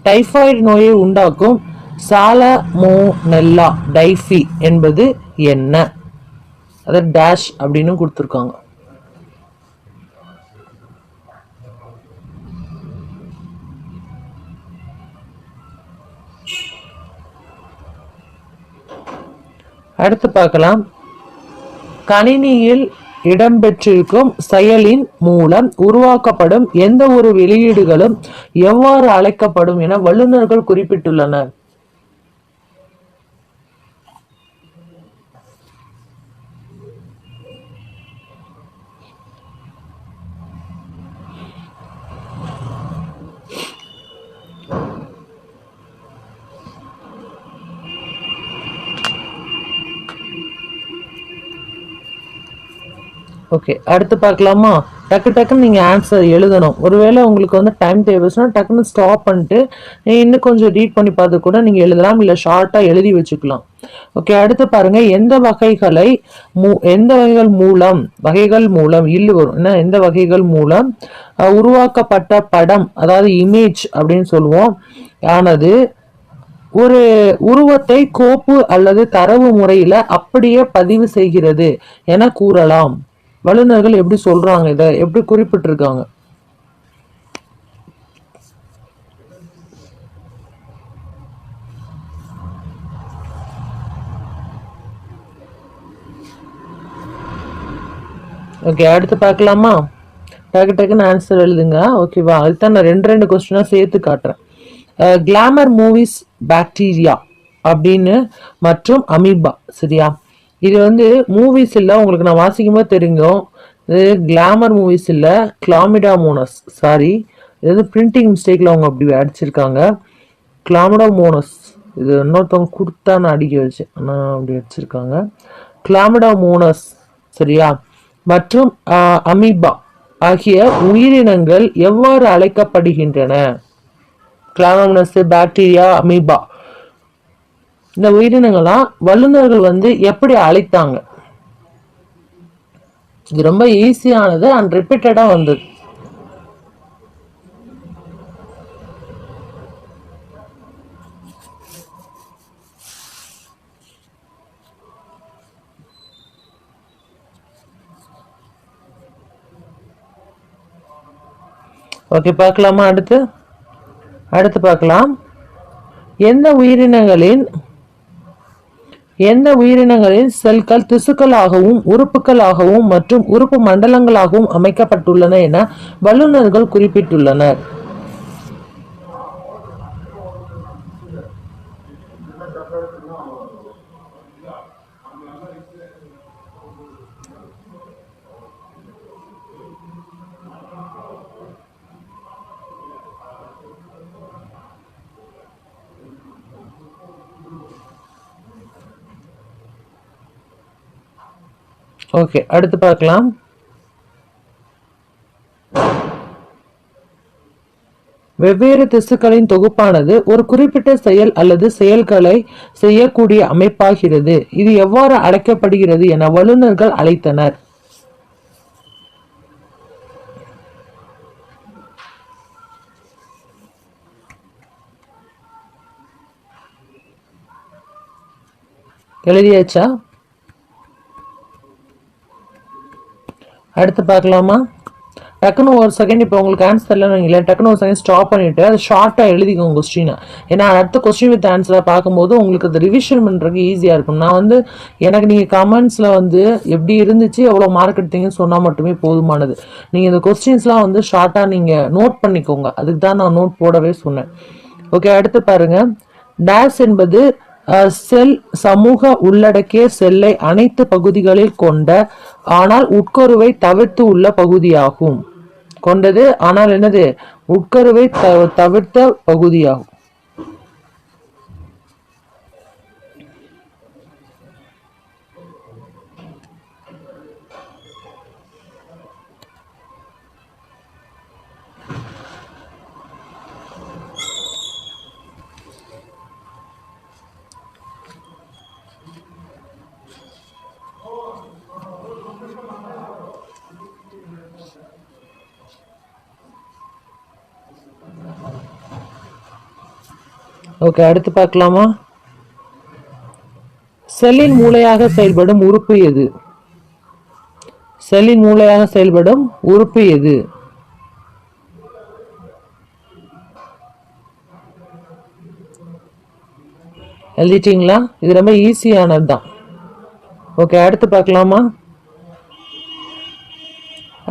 [SPEAKER 2] டைபாய்டு நோயை உண்டாக்கும் சாலமோனெல்லா டைஃபி என்பது என்ன? அதை டேஷ் அப்படின்னு கொடுத்துருக்காங்க. அடுத்து பார்க்கலாம். கணினியில் இடம்பெற்றிருக்கும் செயலின் மூலம் உருவாக்கப்படும் எந்த ஒரு வெளியீடுகளும் எவ்வாறு அழைக்கப்படும் என வல்லுநர்கள் குறிப்பிட்டுள்ளனர்? ஓகே, அடுத்து பார்க்கலாமா? டக்குன்னு நீங்கள் ஆன்சர் எழுதணும். ஒருவேளை உங்களுக்கு வந்து டைம் தேவைச்சுன்னா டக்குன்னு ஸ்டாப் பண்ணிட்டு இன்னும் கொஞ்சம் ரீட் பண்ணி பார்த்து கூட நீங்கள் எழுதலாம், இல்லை ஷார்ட்டாக எழுதி வச்சுக்கலாம். ஓகே, அடுத்து பாருங்க. எந்த வகைகள் மூலம் இல்லு வரும், ஏன்னா எந்த வகைகள் மூலம் உருவாக்கப்பட்ட படம், அதாவது இமேஜ் அப்படின்னு சொல்லுவோம், ஆனது ஒரு உருவத்தை கோப்பு அல்லது தரவு முறையில அப்படியே பதிவு செய்கிறது என கூறலாம். வல்லுநர்கள் எப்படி சொல்றாங்க, இதை எப்படி குறிப்பிட்டிருக்காங்க? ஓகே, அடுத்து பார்க்கலாமா? டக்குன்னு ஆன்சர் எழுதுங்க. ஓகேவா? அதுதான் நான் ரெண்டு கொஸ்டினா சேர்த்து காட்டுறேன். கிளாமர் மூவிஸ் பாக்டீரியா அப்படின்னு மற்றும் அமீபா, சரியா? இது வந்து மூவிஸ் இல்லை, உங்களுக்கு நான் வாசிக்கும்போது தெரியும். இது கிளாமர் மூவிஸ் இல்லை, கிளாமிடாமோனஸ். சாரி, இது வந்து பிரிண்டிங் மிஸ்டேக்ல அவங்க அப்படி அடிச்சிருக்காங்க. கிளாமிடாமோனஸ் இது இன்னொருத்தவங்க கொடுத்தா நான் அடிக்க வச்சேன், ஆனால் அப்படி அடிச்சிருக்காங்க. கிளாமிடாமோனஸ், சரியா? மற்றும் அமீபா ஆகிய உயிரினங்கள் எவ்வாறு அழைக்கப்படுகின்றன? கிளாமிடாமோனஸ், பாக்டீரியா, அமீபா, இந்த உயிரினங்கள்லாம் வல்லுநர்கள் வந்து எப்படி அழைத்தாங்க? இது ரொம்ப ஈஸியானது அண்ட் ரிப்பீட்டடா வந்தது. ஓகே, பார்க்கலாமா? அடுத்து பார்க்கலாம். எந்த உயிரினங்களின் செல்கள் திசுக்களாகவும் உறுப்புகளாகவும் மற்றும் உறுப்பு மண்டலங்களாகவும் அமைக்கப்பட்டுள்ளன என வல்லுநர்கள் குறிப்பிட்டுள்ளனர்? ஓகே, அடுத்து பார்க்கலாம். வெவ்வேறு திசுக்களின் தொகுப்பானது ஒரு குறிப்பிட்ட செயல் அல்லது செயல்களை செய்யக்கூடிய அமைப்பாகிறது. இது எவ்வாறு அழைக்கப்படுகிறது என வல்லுநர்கள் அழைத்தனர்? எழுதியாச்சா? அடுத்து பார்க்கலாமா? டக்குன்னு ஒரு செகண்ட், இப்போ உங்களுக்கு ஆன்சர் இல்லைன்னு டக்குன்னு ஒரு செகண்ட் ஸ்டாப் பண்ணிட்டு அதை ஷார்ட்டாக எழுதிக்கோங்க கொஸ்டினை. ஏன்னா அடுத்த கொஸ்டின் வித் ஆன்சரை பார்க்கும்போது உங்களுக்கு அது ரிவிஷன் பண்ணுறதுக்கு ஈஸியாக இருக்கும். நான் வந்து எனக்கு நீங்கள் கமெண்ட்ஸில் வந்து எப்படி இருந்துச்சு, எவ்வளோ மார்க் எடுத்தீங்கன்னு சொன்னால் மட்டுமே போதுமானது. நீங்கள் இந்த கொஸ்டின்ஸ்லாம் வந்து ஷார்ட்டாக நீங்கள் நோட் பண்ணிக்கோங்க. அதுக்கு தான் நான் நோட் போடவே சொன்னேன். ஓகே, அடுத்து பாருங்க. டேஷ் என்பது செல் சமூக உள்ளடக்கிய செல்லை அனைத்து பகுதிகளில் கொண்ட ஆனால் உட்கருவை தவிர்த்து உள்ள பகுதியாகும். கொண்டது ஆனால் என்னது, உட்கருவை தவிர்த்த பகுதியாகும். ஓகே, அடுத்து பார்க்கலாமா? செல்லின் மூளையாக செயல்படும் உறுப்பு எது? செல்லின் மூளையாக செயல்படும் உறுப்பு எது? எழுதிட்டீங்களா? இது ரொம்ப ஈஸியானது தான். ஓகே, அடுத்து பார்க்கலாமா?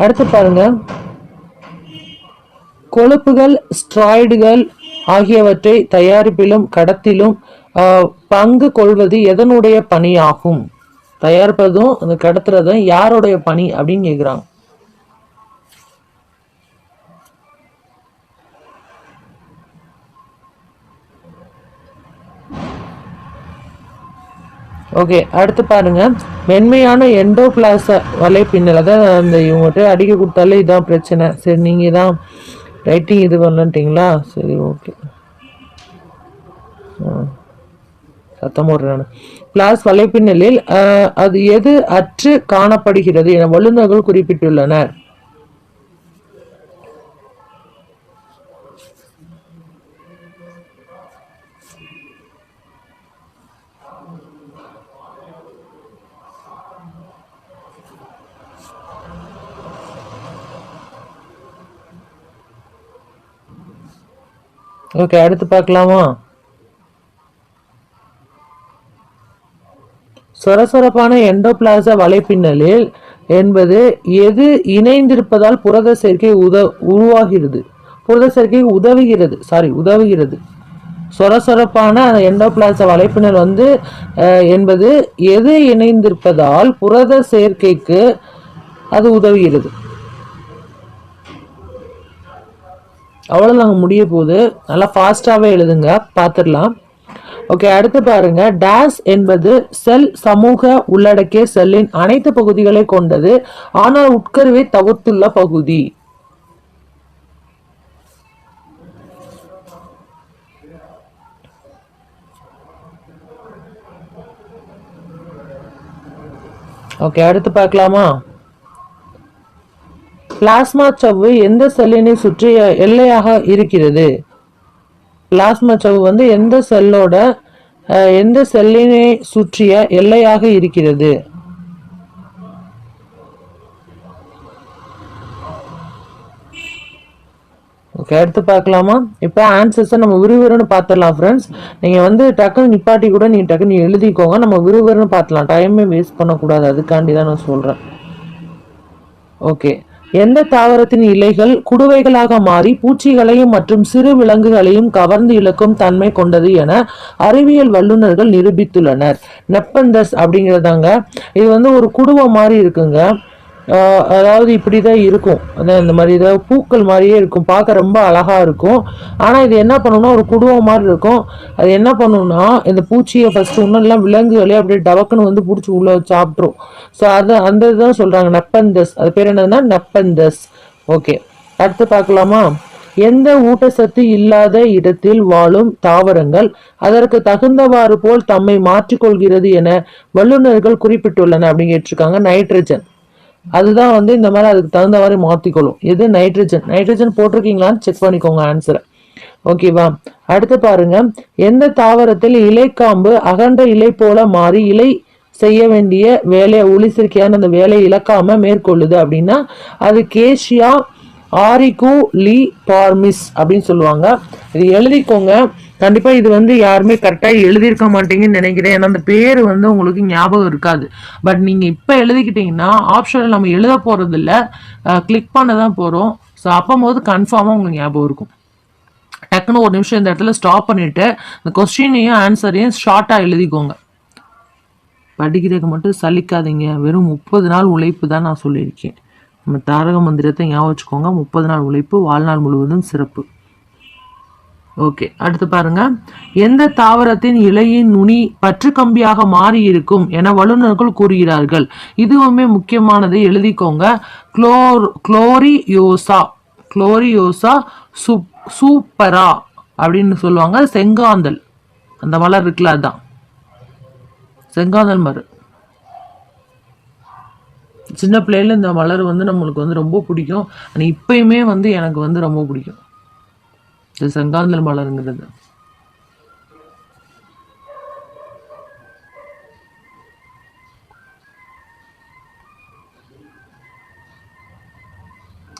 [SPEAKER 2] அடுத்து பாருங்க, கொழுப்புகள் ஸ்டெராய்டுகள் ஆகியவற்றை தயாரிப்பிலும் கடத்திலும் பங்கு கொள்வது எதனுடைய பணியாகும்? தயாரிப்பதும் அந்த கடத்துறதும் யாருடைய பணி அப்படின்னு கேக்குறாங்க. ஓகே, அடுத்து பாருங்க, மென்மையான எண்டோபிளாச வலைப்பின்னல், அதாவது அந்த இவங்ககிட்ட அடிக்க கொடுத்தாலே இதான் பிரச்சனை. சரி, நீங்க தான் ரைட்டிங் இது பண்ணலன்ட்டீங்களா? சரி, ஓகே. சத்தம் போடுறேன். பிளாஸ் வலைப்பின்னலில் அது எது அற்று காணப்படுகிறது என வல்லுநர்கள் குறிப்பிட்டுள்ளனர். ஓகே, அடுத்து பார்க்கலாமா? சொரசொரப்பான எண்டோபிளாச வலைப்பின்னலில் என்பது எது இணைந்திருப்பதால் புரத சேர்க்கை உருவாகிறது, புரத சேர்க்கை உதவுகிறது. சொரசொரப்பான எண்டோபிளாச வலைப்பின்னல் என்பது எது இணைந்திருப்பதால் புரத சேர்க்கைக்கு அது உதவுகிறது. அவ்வளவு முடிய போகுது. நல்லா ஃபாஸ்டாவே எழுதுங்க, பார்த்துடலாம். ஓகே, அடுத்து பாருங்க, டேஸ் என்பது செல் சமூக உள்ளடக்கிய செல்லின் அனைத்து பகுதிகளை கொண்டது ஆனால் உட்கருவை தவிர்த்துள்ள பகுதி. ஓகே, அடுத்து பார்க்கலாமா? பிளாஸ்மா சவ்வு எந்த செல்லினை சுற்றிய எல்லையாக இருக்கிறது? பிளாஸ்மா சவ்வு எந்த செல்லினை சுற்றிய எல்லையாக இருக்கிறது? ஓகே, அடுத்து பார்க்கலாமா? இப்போ ஆன்சர்ஸை நம்ம விறுவிறுன்னு பார்த்துடலாம் ஃப்ரெண்ட்ஸ். நீங்கள் டக்குன்னு நிப்பாட்டி கூட டக்குன்னு எழுதிக்கோங்க. நம்ம விறுவிறுன்னு பார்த்துலாம், டைமே வேஸ்ட் பண்ணக்கூடாது. அதுக்காண்டி தான் நான் சொல்கிறேன். ஓகே, எந்த தாவரத்தின் இலைகள் குடுவைகளாக மாறி பூச்சிகளையும் மற்றும் சிறு விலங்குகளையும் கவர்ந்து இழுக்கும் தன்மை கொண்டது என அறிவியல் வல்லுநர்கள் நிரூபித்துள்ளனர்? நெப்பந்தஸ் அப்படிங்கிறதாங்க. இது ஒரு குடுவை மாதிரி இருக்குங்க. அதாவது இப்படிதான் இருக்கும். அதான் இந்த மாதிரி ஏதாவது பூக்கள் மாதிரியே இருக்கும், பார்க்க ரொம்ப அழகா இருக்கும். ஆனா இது என்ன பண்ணணும்னா ஒரு குடுவை மாதிரி இருக்கும். அது என்ன பண்ணணும்னா இந்த பூச்சியை ஃபர்ஸ்ட் இன்னும் விலங்குகளே அப்படியே டபக்குன்னு பிடிச்சி உள்ள சாப்பிட்ரும். ஸோ அந்த இதுதான் சொல்றாங்க நெப்பந்தஸ். அது பேர் என்னதுன்னா நெப்பந்தஸ். ஓகே, அடுத்து பார்க்கலாமா? எந்த ஊட்டச்சத்து இல்லாத இடத்தில் வாழும் தாவரங்கள் அதற்கு தகுந்தவாறு போல் தம்மை மாற்றிக்கொள்கிறது என வல்லுநர்கள் குறிப்பிட்டுள்ளன அப்படின்னு கேட்டிருக்காங்க. நைட்ரஜன். அதுதான் இந்த மாதிரி அதுக்கு தகுந்த மாதிரி மாத்திக்கொள்ளும். எது? நைட்ரஜன். நைட்ரஜன் போட்டிருக்கீங்களான்னு செக் பண்ணிக்கோங்க ஆன்சரை. ஓகேவா? அடுத்து பாருங்க, எந்த தாவரத்தில் இலைக்காம்பு அகன்ற இலை போல மாறி இலை செய்ய வேண்டிய வேலையை ஒளிசேர்க்கையான அந்த வேலையை இழக்காம மேற்கொள்ளுது அப்படின்னா அது கேஷியா ஆரிகோ லி பார்மிஸ் அப்படின்னு சொல்லுவாங்க. இது எழுதிக்கோங்க. கண்டிப்பா இது யாருமே கரெக்டா எழுதியிருக்க மாட்டீங்கன்னு நினைக்கிறேன். ஏன்னா அந்த பேர் உங்களுக்கு ஞாபகம் இருக்காது. பட் நீங்க இப்ப எழுதிக்கிட்டீங்கன்னா ஆப்ஷனில் நம்ம எழுத போறது இல்லை, கிளிக் பண்ண தான் போறோம். ஸோ அப்போது கன்ஃபார்மா உங்களுக்கு ஞாபகம் இருக்கும். டக்குன்னு ஒரு நிமிஷம் இந்த இடத்துல ஸ்டாப் பண்ணிட்டு இந்த கொஸ்டினையும் ஆன்சரையும் ஷார்ட்டா எழுதிக்கோங்க. படிக்கிறதுக்கு மட்டும் சலிக்காதீங்க. வெறும் 30 நாள் உழைப்பு தான் நான் சொல்லியிருக்கேன். நம்ம தாரக மந்திரத்தை ஞாபகம் வச்சுக்கோங்க. 30 நாள் உழைப்பு, வாழ்நாள் முழுவதும் சிறப்பு. ஓகே, அடுத்து பாருங்க. எந்த தாவரத்தின் இலையின் நுனி பற்று கம்பியாக மாறி இருக்கும் என வல்லுநர்கள் கூறுகிறார்கள். இதுவுமே முக்கியமானது, எழுதிக்கோங்க. குளோரியோசா சூப்பரா அப்படின்னு சொல்லுவாங்க. செங்காந்தல், அந்த மலர் இருக்குல்ல, அதுதான் செங்காந்தல் மலர். சின்ன பிள்ளையில இந்த மலர் வந்து நம்மளுக்கு வந்து ரொம்ப பிடிக்கும். ஆனால் இப்பயுமே வந்து எனக்கு வந்து ரொம்ப பிடிக்கும் இந்த செங்காந்தல் மலருங்கிறது.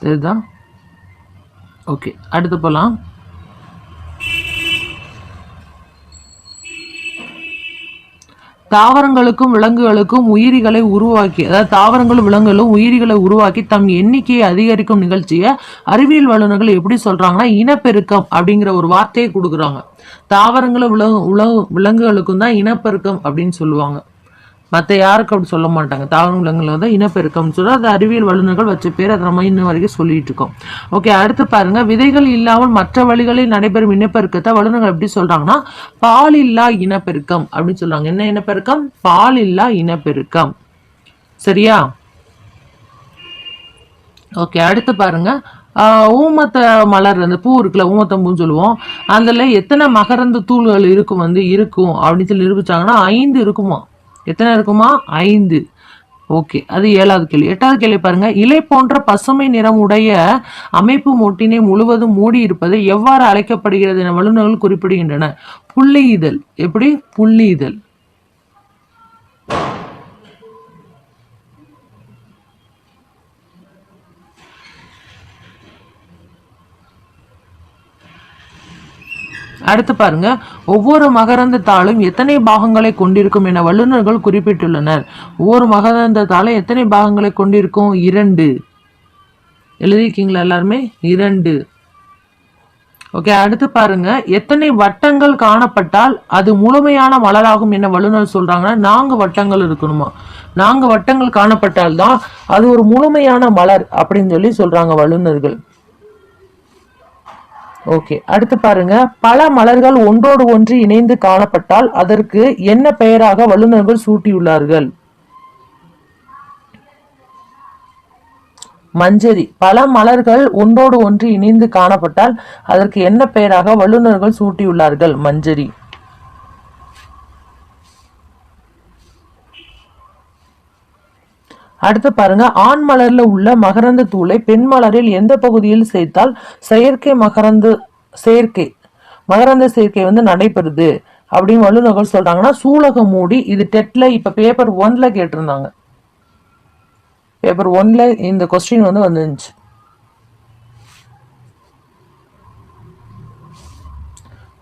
[SPEAKER 2] இதுதான். ஓகே, அடுத்து போலாம். தாவரங்களுக்கும் விலங்குகளுக்கும் உயிரிகளை உருவாக்கி, அதாவது தாவரங்களும் விலங்குகளும் உயிரிகளை உருவாக்கி தம் எண்ணிக்கையை அதிகரிக்கும் நிகழ்ச்சியை அறிவியல் வல்லுநர்கள் எப்படி சொல்றாங்கன்னா இனப்பெருக்கம் அப்படிங்கிற ஒரு வார்த்தையை கொடுக்குறாங்க. தாவரங்களும் விலங்குகளுக்கும் தான் இனப்பெருக்கம் அப்படின்னு சொல்லுவாங்க. மற்ற யாருக்கும் அப்படி சொல்ல மாட்டாங்க. தாவர விலங்குகள் தான் இனப்பெருக்கம்னு சொல்ல, அது அறிவியல் வல்லுநர்கள் வச்ச பேர். அதை நம்ம இன்ன வரைக்கும் சொல்லிட்டு இருக்கோம். ஓகே, அடுத்து பாருங்க. விதைகள் இல்லாமல் மற்ற வழிகளில் நடைபெறும் இனப்பெருக்கத்தை வல்லுநர்கள் எப்படி சொல்றாங்கன்னா பால் இல்லா இனப்பெருக்கம் அப்படின்னு சொல்றாங்க. என்ன இனப்பெருக்கம்? பால் இல்லா இனப்பெருக்கம். சரியா? ஓகே, அடுத்து பாருங்க. ஊமத்த மலர், அந்த பூ இருக்குல்ல, ஊமத்தம்பூன்னு சொல்லுவோம். அதுல எத்தனை மகரந்த தூள்கள் இருக்கும் அப்படின்னு சொல்லி நிரூபிச்சாங்கன்னா 5 இருக்குமா. எத்தனை இருக்குமா? 5. ஓகே, அது 7வது கேள்வி. 8வது கேள்வி பாருங்க. இலை போன்ற பசுமை நிறம் உடைய அமைப்பு மொட்டினை முழுவதும் மூடி இருப்பது எவ்வாறு அழைக்கப்படுகிறது என வல்லுநர்கள் குறிப்பிடுகின்றன. புள்ளி இதழ். எப்படி? புள்ளி இதழ். அடுத்து பாருங்க. ஒவ்வொரு மகரந்த தாளும் எத்தனை பாகங்களை கொண்டிருக்கும் என வல்லுநர்கள் குறிப்பிட்டுள்ளனர். ஒவ்வொரு மகரந்த தாளும் எத்தனை பாகங்களை கொண்டிருக்கும்? 2. எழுதிருக்கீங்களா எல்லாருமே? 2. ஓகே, அடுத்து பாருங்க. எத்தனை வட்டங்கள் காணப்பட்டால் அது முழுமையான மலராகும் என வல்லுநர் சொல்றாங்கன்னா 4 வட்டங்கள் இருக்கணுமா. 4 வட்டங்கள் காணப்பட்டால் தான் அது ஒரு முழுமையான மலர் அப்படின்னு சொல்லி சொல்றாங்க வல்லுநர்கள். ஓகே, அடுத்து பாருங்க. பல மலர்கள் ஒன்றோடு ஒன்று இணைந்து காணப்பட்டால் அதற்கு என்ன பெயராக வல்லுநர்கள் சூட்டியுள்ளார்கள்? மஞ்சரி. பல மலர்கள் ஒன்றோடு ஒன்று இணைந்து காணப்பட்டால் அதற்கு என்ன பெயராக வல்லுநர்கள் சூட்டியுள்ளார்கள்? மஞ்சரி. அடுத்து பாருங்க. ஆண் மலர்ல உள்ள மகரந்த தூளை பெண் மலரில் எந்த பகுதியில் சேர்த்தால் மகரந்த சேர்க்கை வந்து நடைபெறுது அப்படின்னு வல்லுநர்கள் சொல்றாங்கன்னா சூலக மூடி. இது டெட்ல இப்ப பேப்பர் 1ல கேட்டிருந்தாங்க. பேப்பர் 1ல இந்த கொஸ்டின் வந்து வந்துச்சு.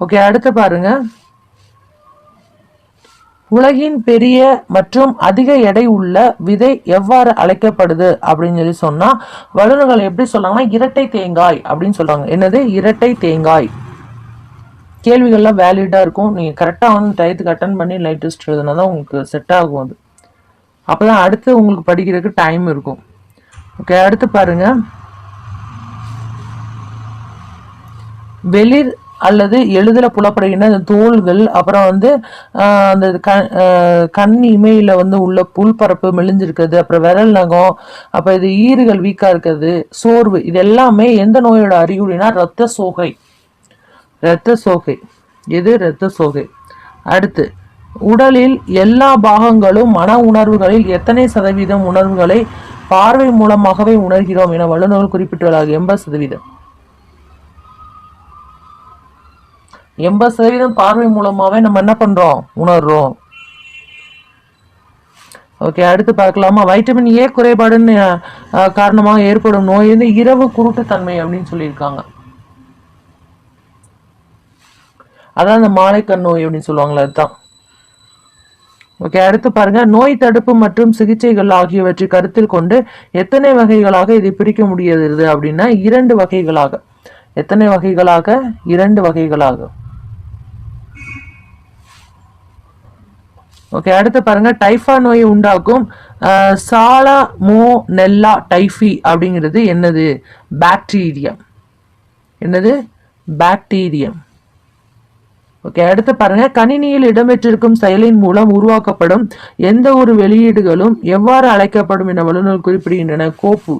[SPEAKER 2] ஓகே, அடுத்து பாருங்க. உலகின் பெரிய மற்றும் அதிக எடை உள்ள விதை எவ்வாறு அழைக்கப்படுது அப்படின்னு சொல்லி சொன்னா வல்லுநர்கள் எப்படி சொல்றாங்கன்னா இரட்டை தேங்காய் அப்படின்னு சொல்றாங்க. என்னது? இரட்டை தேங்காய். கேள்விகள்லாம் வேலிடா இருக்கும். நீங்க கரெக்டா வந்து டயத்துக்கு அட்டன் பண்ணி லைட் டெஸ்ட் எழுதுனாதான் உங்களுக்கு செட் ஆகும். அது அப்பதான் அடுத்து உங்களுக்கு படிக்கிறதுக்கு டைம் இருக்கும். ஓகே, அடுத்து பாருங்க. வெளிர் அல்லது எளிதில் புலப்படுகின்ற அந்த தோள்கள், அப்புறம் வந்து அந்த கண் இமையில வந்து உள்ள புல்பரப்பு மெலிஞ்சிருக்கிறது, அப்புறம் விரல் நகம், அப்ப இது ஈறுகள் வீக்கா இருக்கிறது, சோர்வு, இது எல்லாமே எந்த நோயோட அறிகுறினா இரத்த சோகை. எது? இரத்த சோகை. அடுத்து, உடலில் எல்லா பாகங்களும் மன உணர்வுகளில் எத்தனை சதவீதம் உணர்வுகளை பார்வை மூலமாகவே உணர்கிறோம் என வல்லுநர்கள் குறிப்பிட்டுள்ளார்கள்? 80%. 80% பார்வை மூலமாவே நம்ம என்ன பண்றோம்? உணர்றோம். ஓகே, அடுத்து பார்க்கலாமா? வைட்டமின் ஏ குறைபாடுன்னு காரணமாக ஏற்படும் நோய் வந்து இரவு குருட்டுத்தன்மை அப்படின்னு சொல்லியிருக்காங்க. அதான் இந்த மாலைக்கண் நோய் அப்படின்னு சொல்லுவாங்களா, அதுதான். ஓகே, அடுத்து பாருங்க. நோய் தடுப்பு மற்றும் சிகிச்சைகள் ஆகியவற்றை கருத்தில் கொண்டு எத்தனை வகைகளாக இதை பிரிக்க முடியாது அப்படின்னா 2 வகைகளாக. எத்தனை வகைகளாக? 2 வகைகளாக. ஓகே, அடுத்து பாருங்க, டைஃபா நோயை உண்டாக்கும் சாலமோனெல்லா டைஃபி அப்படிங்கிறது என்னது? பாக்டீரியம். என்னது? பாக்டீரியம். ஓகே, அடுத்து பாருங்க, கணினியில் இடம்பெற்றிருக்கும் செயலின் மூலம் உருவாக்கப்படும் எந்த ஒரு வெளியீடுகளும் எவ்வாறு அழைக்கப்படும் என வல்லுநர்கள் குறிப்பிடுகின்றன? கோப்பு.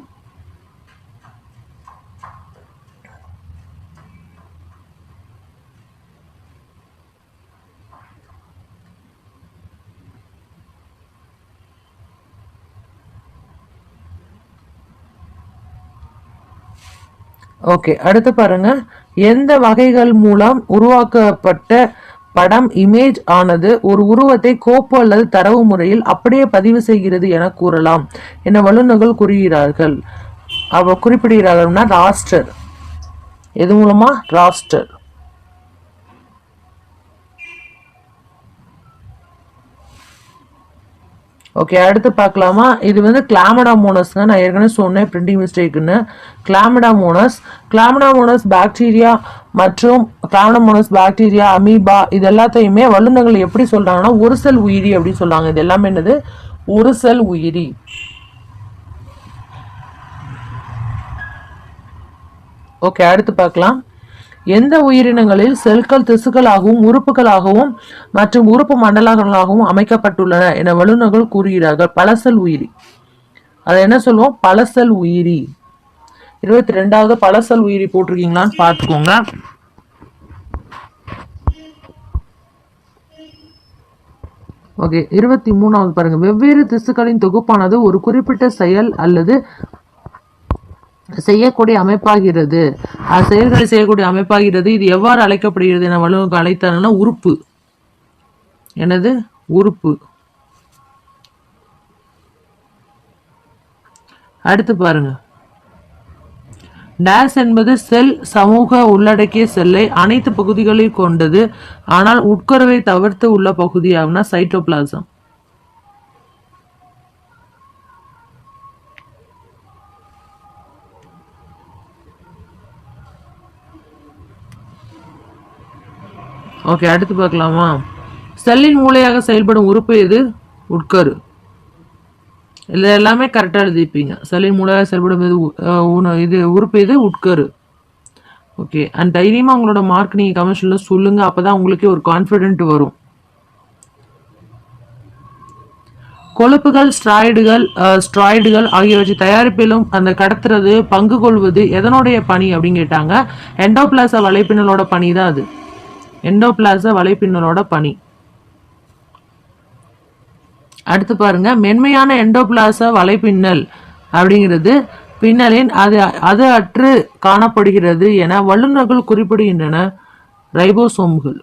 [SPEAKER 2] ஓகே, அடுத்து பாருங்க, எந்த வகைகள் மூலம் உருவாக்கப்பட்ட படம் இமேஜ் ஆனது ஒரு உருவத்தை கோப்பு அல்லது தரவு முறையில் அப்படியே பதிவு செய்கிறது என கூறலாம் என வல்லுநர்கள் குறிப்பிடுகிறார்கள்னா ராஸ்டர். எது மூலமா? ராஸ்டர். ஓகே, அடுத்து பார்க்கலாமா? இது வந்து கிளாமிடாமோனஸ்ங்க. நான் ஏற்கனவே சொன்னேன் பிரிண்டிங் மிஸ்டேக்குன்னு. கிளாமிடாமோனஸ் பாக்டீரியா மற்றும் கிளாமிடாமோனஸ் பாக்டீரியா, அமீபா, இது எல்லாத்தையுமே வல்லுநர்கள் எப்படி சொல்றாங்கன்னா ஒரு செல் உயிரி அப்படின்னு சொல்றாங்க. இது எல்லாமே என்னது? ஒரு செல் உயிரி. ஓகே, அடுத்து பார்க்கலாம். எந்த உயிரினங்களில் செல்கள் திசுக்களாகவும் உறுப்புகளாகவும் மற்றும் உறுப்பு மண்டலங்களாகவும் அமைக்கப்பட்டுள்ளன என வல்லுநர்கள் கூறுகிறார்கள்? பலசெல் உயிரி. அதை என்ன சொல்லுவோம்? பலசெல் உயிரி. 22வது பலசெல் உயிரி போட்டிருக்கீங்களான்னு பார்த்துக்கோங்க. ஓகே, 23வது பாருங்க, வெவ்வேறு திசுக்களின் தொகுப்பானது ஒரு குறிப்பிட்ட செயல் அல்லது செய்யக்கூடிய அமைப்பாகிறது. செயல்களை செய்யக்கூடிய அமைப்பாகிறது. இது எவ்வாறு அழைக்கப்படுகிறது என வல்லுநர்கள் அழைத்தாங்கன்னா உறுப்பு. என்னது? உறுப்பு. அடுத்து பாருங்க, டேஸ் என்பது செல் சமூக உள்ளடக்கிய செல்லை அனைத்து பகுதிகளில் கொண்டது ஆனால் உட்கருவை தவிர்த்து உள்ள பகுதியாகும்னா சைட்டோபிளாசம். ஓகே, அடுத்து பார்க்கலாமா? செல்லின் மூளையாக செயல்படும் உறுப்பு எது? உட்கரு. இது எல்லாமே கரெக்டாக எழுதிப்பீங்க. செல்லின் மூளையாக செயல்படும் இது உறுப்பு எது? உட்கரு. ஓகே, அண்ட் தைரியமாக உங்களோட மார்க் நீங்கள் கமெண்ட்ஸில் சொல்லுங்கள். அப்போ தான் உங்களுக்கே ஒரு கான்ஃபிடென்ட் வரும். கொழுப்புகள், ஸ்ட்ராய்டுகள் ஆகியவற்றை தயாரிப்பிலும் அந்த கடத்துறது, பங்கு கொள்வது எதனுடைய பணி அப்படின்னு கேட்டாங்க. எண்டோபிளாச வலைப்பின்னலோட பணி தான் அது. எண்டோபிளாச வலைப்பின்னலோட பணி. அடுத்து பாருங்க, மென்மையான எண்டோபிளாச வலைப்பின்னல் அப்படிங்கிறது பின்னலின் அது அற்று காணப்படுகிறது என வல்லுநர்கள் குறிப்பிடுகின்றன. ரைபோசோம்கள்.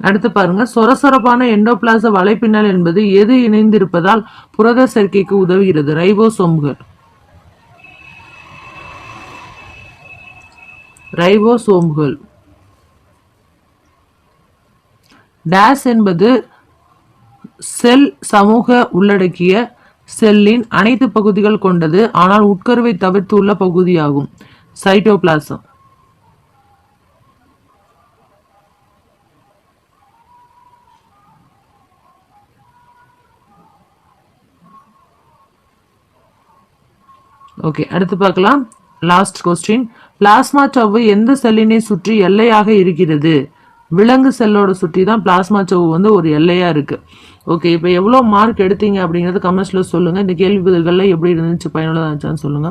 [SPEAKER 2] அடுத்து பாருங்க, சொரசொரப்பான எண்டோபிளாச வலைப்பின்னல் என்பது எது இணைந்திருப்பதால் புரத சேர்க்கைக்கு உதவுகிறது? ரைபோசோம்கள். ரைபோசோம்கள். டேஸ் என்பது செல் சமூக உள்ளடக்கிய செல்லின் அனைத்து பகுதிகள் கொண்டது ஆனால் உட்கருவை தவிர்த்து உள்ள பகுதியாகும். சைட்டோபிளாசம். ஓகே, அடுத்து பார்க்கலாம். Last question. பிளாஸ்மா சவ்வு எந்த செல்லினை சுற்றி எல்லையாக இருக்கிறது? விலங்கு செல்லோட சுற்றி தான் பிளாஸ்மா சவ்வு வந்து ஒரு எல்லையா இருக்கு. ஓகே, இப்போ எவ்வளோ மார்க் எடுத்தீங்க அப்படிங்கிறது கமெண்ட்ஸ்ல சொல்லுங்க. இந்த கேள்வி பதில்கள்ல எப்படி இருந்துச்சு, பயனுள்ளதா இருந்துச்சான்னு சொல்லுங்க.